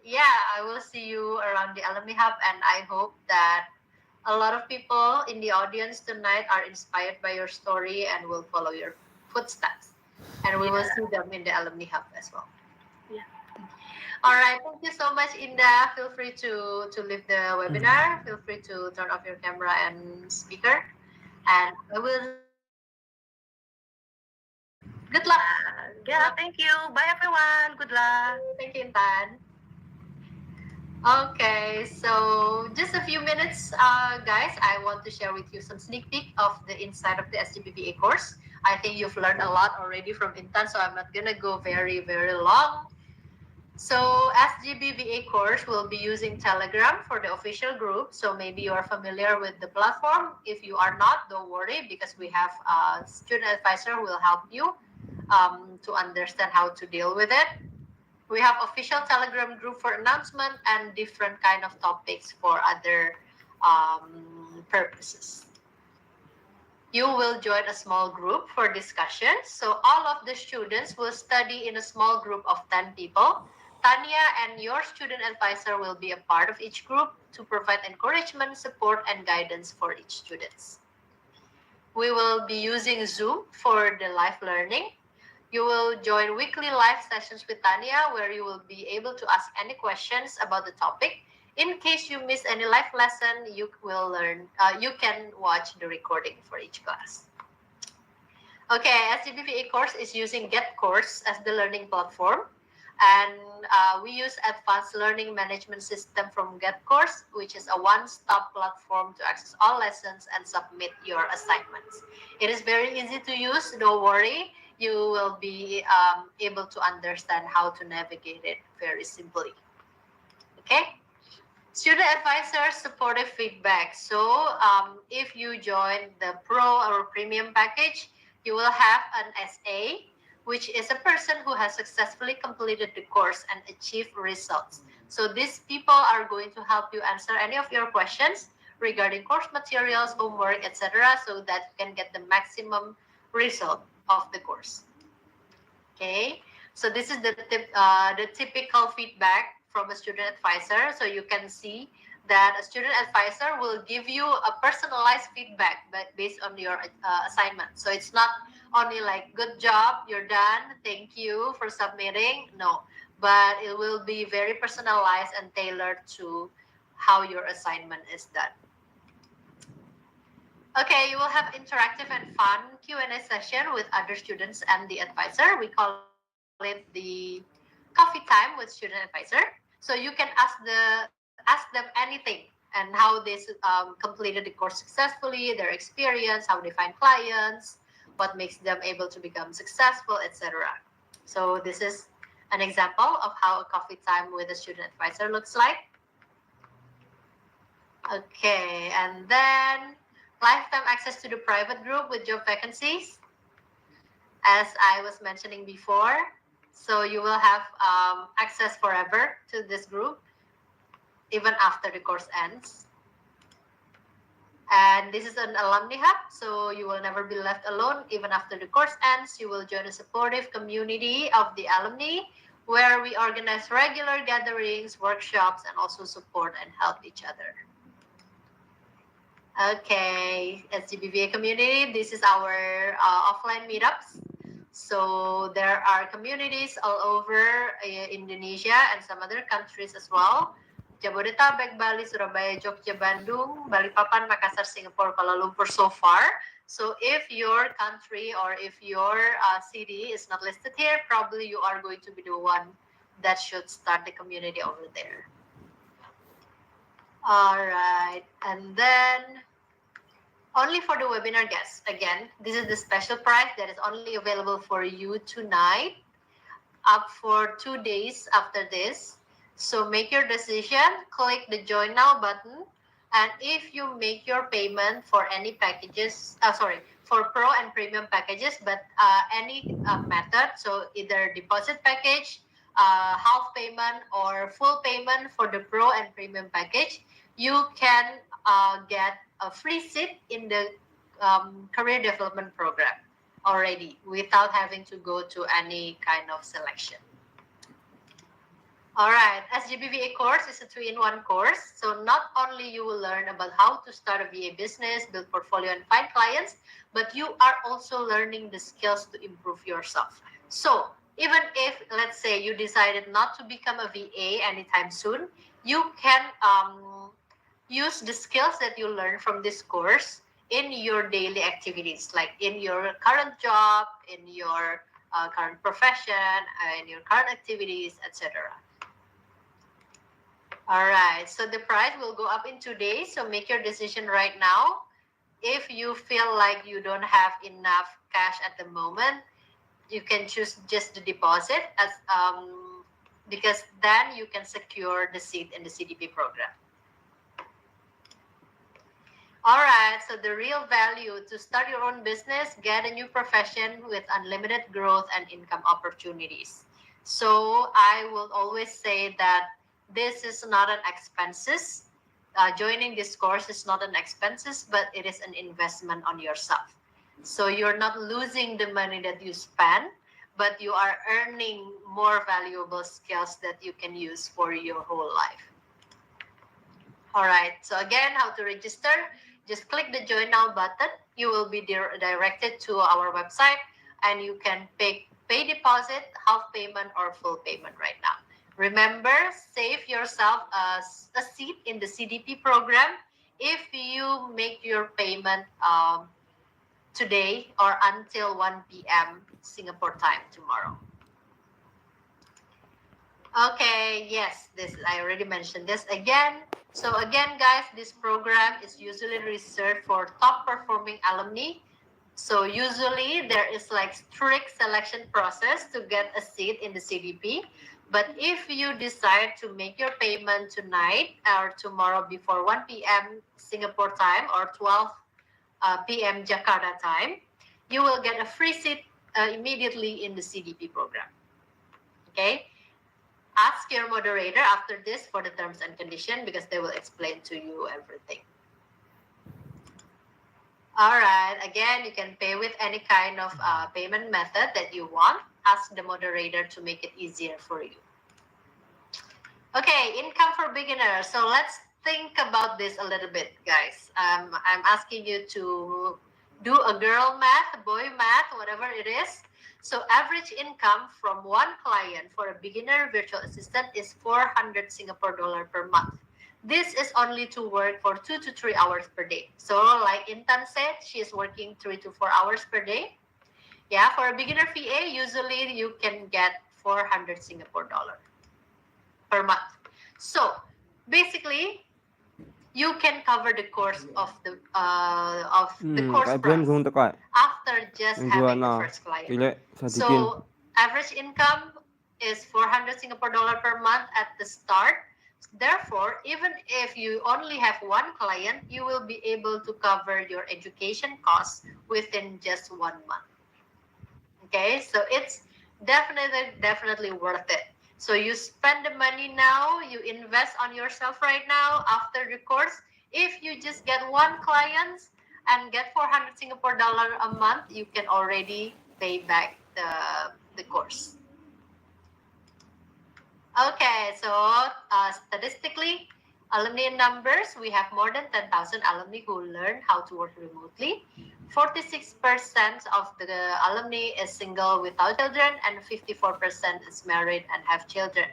Speaker 1: yeah, I will see you around the Alumni Hub. And I hope that a lot of people in the audience tonight are inspired by your story and will follow your footsteps. And we will
Speaker 2: Yeah.
Speaker 1: see them in the Alumni Hub as well.
Speaker 2: Yeah.
Speaker 1: All right. Thank you so much, Inda. Feel free to leave the webinar. Feel free to turn off your camera and speaker. And I will see you around the Alumni Hub. Good luck. Good
Speaker 2: Yeah,
Speaker 1: luck.
Speaker 2: thank you. Bye, everyone. Good luck.
Speaker 1: Thank you, Intan. Okay, so just a few minutes, guys. I want to share with you some sneak peek of the inside of the SGBVA course. I think you've learned a lot already from Intan, so I'm not gonna go very, very long. So SGBVA course will be using Telegram for the official group. So maybe you are familiar with the platform. If you are not, don't worry, because we have a student advisor who will help you to understand how to deal with it. We have official Telegram group for announcement and different kind of topics for other purposes. You will join a small group for discussion. So all of the students will study in a small group of 10 people. Tanya and your student advisor will be a part of each group to provide encouragement, support, and guidance for each student. We will be using Zoom for the live learning. You will join weekly live sessions with Tanya, where you will be able to ask any questions about the topic. In case you miss any live lesson, you will learn. You can watch the recording for each class. Okay, SGBVA course is using Get Course as the learning platform, and we use advanced learning management system from Get Course, which is a one-stop platform to access all lessons and submit your assignments. It is very easy to use. Don't worry, you will be able to understand how to navigate it very simply. Okay. Student advisor supportive feedback. So if you join the pro or premium package, you will have an SA, which is a person who has successfully completed the course and achieved results. So these people are going to help you answer any of your questions regarding course materials, homework, etc., so that you can get the maximum result of the course. Okay, so this is the typical feedback from a student advisor. So you can see that a student advisor will give you a personalized feedback, but based on your assignment. So it's not only like good job, you're done, thank you for submitting. No, but it will be very personalized and tailored to how your assignment is done. Okay, you will have interactive and fun Q&A session with other students and the advisor. We call it the coffee time with student advisor. So you can ask them anything and how they completed the course successfully, their experience, how they find clients, what makes them able to become successful, etc. So this is an example of how a coffee time with a student advisor looks like. Okay, and then lifetime access to the private group with job vacancies, as I was mentioning before. So you will have access forever to this group, even after the course ends. And this is an alumni hub, so you will never be left alone. Even after the course ends, you will join a supportive community of the alumni where we organize regular gatherings, workshops, and also support and help each other. Okay, SGBVA community, this is our offline meetups. So there are communities all over Indonesia and some other countries as well. Jabodetabek, Bali, Surabaya, Jogja, Bandung, Balikpapan, Makassar, Singapore, Kuala Lumpur so far. So if your country or if your city is not listed here, probably you are going to be the one that should start the community over there. All right, and then only for the webinar guests. Again, this is the special price that is only available for you tonight, up for 2 days after this. So make your decision, click the join now button. And if you make your payment for any packages, for pro and premium packages, but any method, so either deposit package, half payment or full payment for the pro and premium package, you can get a free seat in the career development program already without having to go to any kind of selection. All right, SGBVA course is a 2-in-1 course. So not only you will learn about how to start a VA business, build portfolio and find clients, but you are also learning the skills to improve yourself. So even if, let's say, you decided not to become a VA anytime soon, you can use the skills that you learn from this course in your daily activities, like in your current job, in your current profession, in your current activities, etc. All right, so the price will go up in 2 days. So make your decision right now. If you feel like you don't have enough cash at the moment, you can choose just the deposit as because then you can secure the seat in the CDP program. All right, so the real value to start your own business, get a new profession with unlimited growth and income opportunities. So I will always say that this is not an expenses. Joining this course is not an expenses, but it is an investment on yourself. So you're not losing the money that you spend, but you are earning more valuable skills that you can use for your whole life. All right, so again, how to register? Just click the join now button. You will be directed to our website and you can pay deposit, half payment or full payment right now. Remember, save yourself a seat in the CDP program if you make your payment today or until 1 p.m. Singapore time tomorrow. Okay, yes, this I already mentioned this again. So again, guys, this program is usually reserved for top performing alumni. So usually there is like strict selection process to get a seat in the CDP. But if you decide to make your payment tonight or tomorrow before 1 p.m. Singapore time or 12 p.m. Jakarta time, you will get a free seat immediately in the CDP program. Okay? Ask your moderator after this for the terms and condition because they will explain to you everything. All right. Again, you can pay with any kind of payment method that you want. Ask the moderator to make it easier for you. Okay, income for beginners. So let's think about this a little bit, guys. I'm asking you to do a girl math, boy math, whatever it is. So average income from one client for a beginner virtual assistant is 400 Singapore dollar per month. This is only to work for 2 to 3 hours per day. So like Intan said, she is working 3 to 4 hours per day. Yeah, for a beginner VA, usually you can get 400 Singapore dollar per month. So basically, you can cover the course of the course
Speaker 3: Cái
Speaker 1: price
Speaker 3: không tôi coi.
Speaker 1: after just
Speaker 3: Mình
Speaker 1: having the
Speaker 3: nào.
Speaker 1: first client.
Speaker 3: Tỷ lệ sao thì tin.
Speaker 1: So average income is 400 Singapore dollar per month at the start. Therefore, even if you only have one client, you will be able to cover your education costs within just 1 month. Okay, so it's definitely worth it. So you spend the money now, you invest on yourself right now after the course. If you just get one client and get 400 Singapore dollar a month, you can already pay back the course. Okay, so statistically, alumni numbers, we have more than 10,000 alumni who learn how to work remotely. 46% of the alumni is single without children, and 54% is married and have children.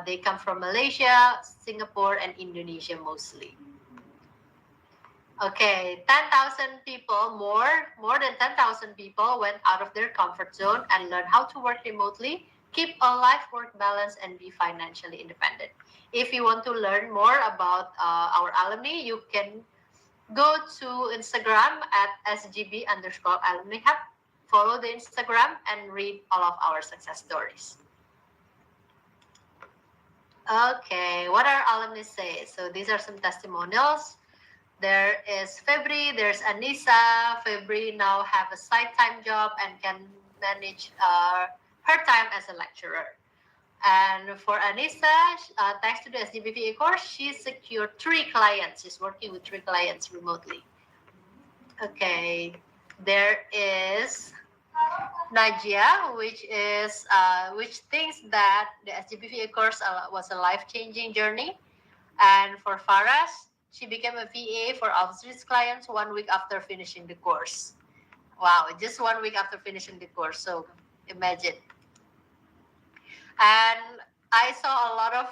Speaker 1: They come from Malaysia, Singapore, and Indonesia mostly. Okay, 10,000 people, more than 10,000 people went out of their comfort zone and learned how to work remotely, keep a life-work balance, and be financially independent. If you want to learn more about our alumni, you can go to Instagram at sgb_alumni hub, follow the Instagram, and read all of our success stories. Okay, what our alumni say? So these are some testimonials. There is Febri, there's Anissa. Febri now have a side-time job and can manage her time as a lecturer. And for Anissa, thanks to the SDBVA course, she secured 3 clients. She's working with 3 clients remotely. Okay, there is Najia, which thinks that the SDBVA course was a life-changing journey. And for Faras, she became a VA for obstetrics clients 1 week after finishing the course. Wow, just 1 week after finishing the course. So imagine. And I saw a lot of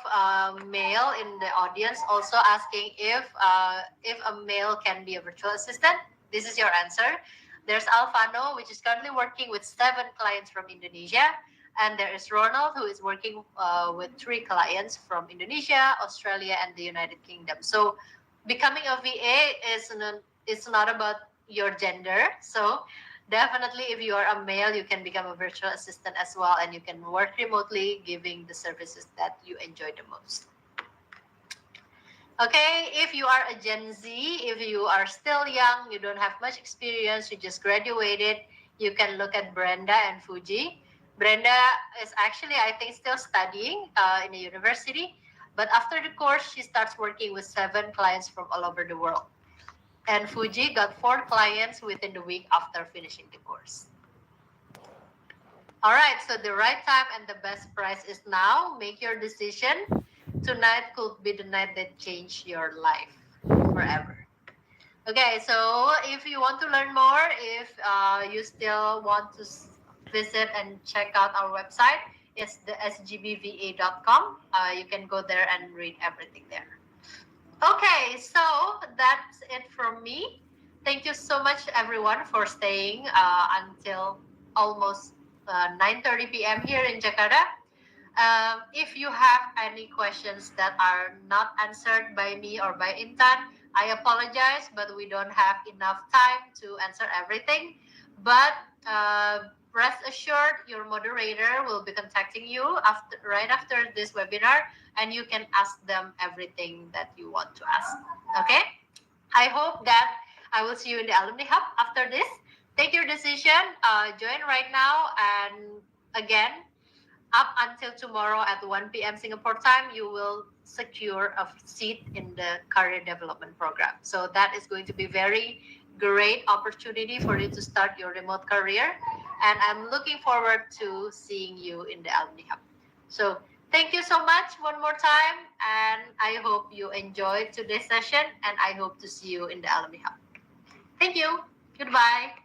Speaker 1: male in the audience also asking if a male can be a virtual assistant. This is your answer. There's Alfano, which is currently working with 7 clients from Indonesia. And there is Ronald, who is working with 3 clients from Indonesia, Australia, and the United Kingdom. So becoming a VA is not about your gender. So definitely, if you are a male, you can become a virtual assistant as well, and you can work remotely, giving the services that you enjoy the most. Okay, if you are a Gen Z, if you are still young, you don't have much experience, you just graduated, you can look at Brenda and Fuji. Brenda is actually, I think, still studying in a university, but after the course, she starts working with 7 clients from all over the world. And Fuji got 4 clients within the week after finishing the course. All right, so the right time and the best price is now. Make your decision. Tonight could be the night that changed your life forever. Okay, so if you want to learn more, if you still want to visit and check out our website, it's the sgbva.com. You can go there and read everything there. Okay, so that's it from me. Thank you so much, everyone, for staying until almost 9:30 p.m. here in Jakarta. If you have any questions that are not answered by me or by Intan, I apologize, but we don't have enough time to answer everything. But rest assured, your moderator will be contacting you right after this webinar, and you can ask them everything that you want to ask. Okay? I hope that I will see you in the Alumni Hub after this. Take your decision, join right now, and again, up until tomorrow at 1 p.m. Singapore time, you will secure a seat in the career development program. So that is going to be very great opportunity for you to start your remote career. And I'm looking forward to seeing you in the Alumni Hub. So thank you so much one more time. And I hope you enjoyed today's session. And I hope to see you in the Alumni Hub. Thank you. Goodbye.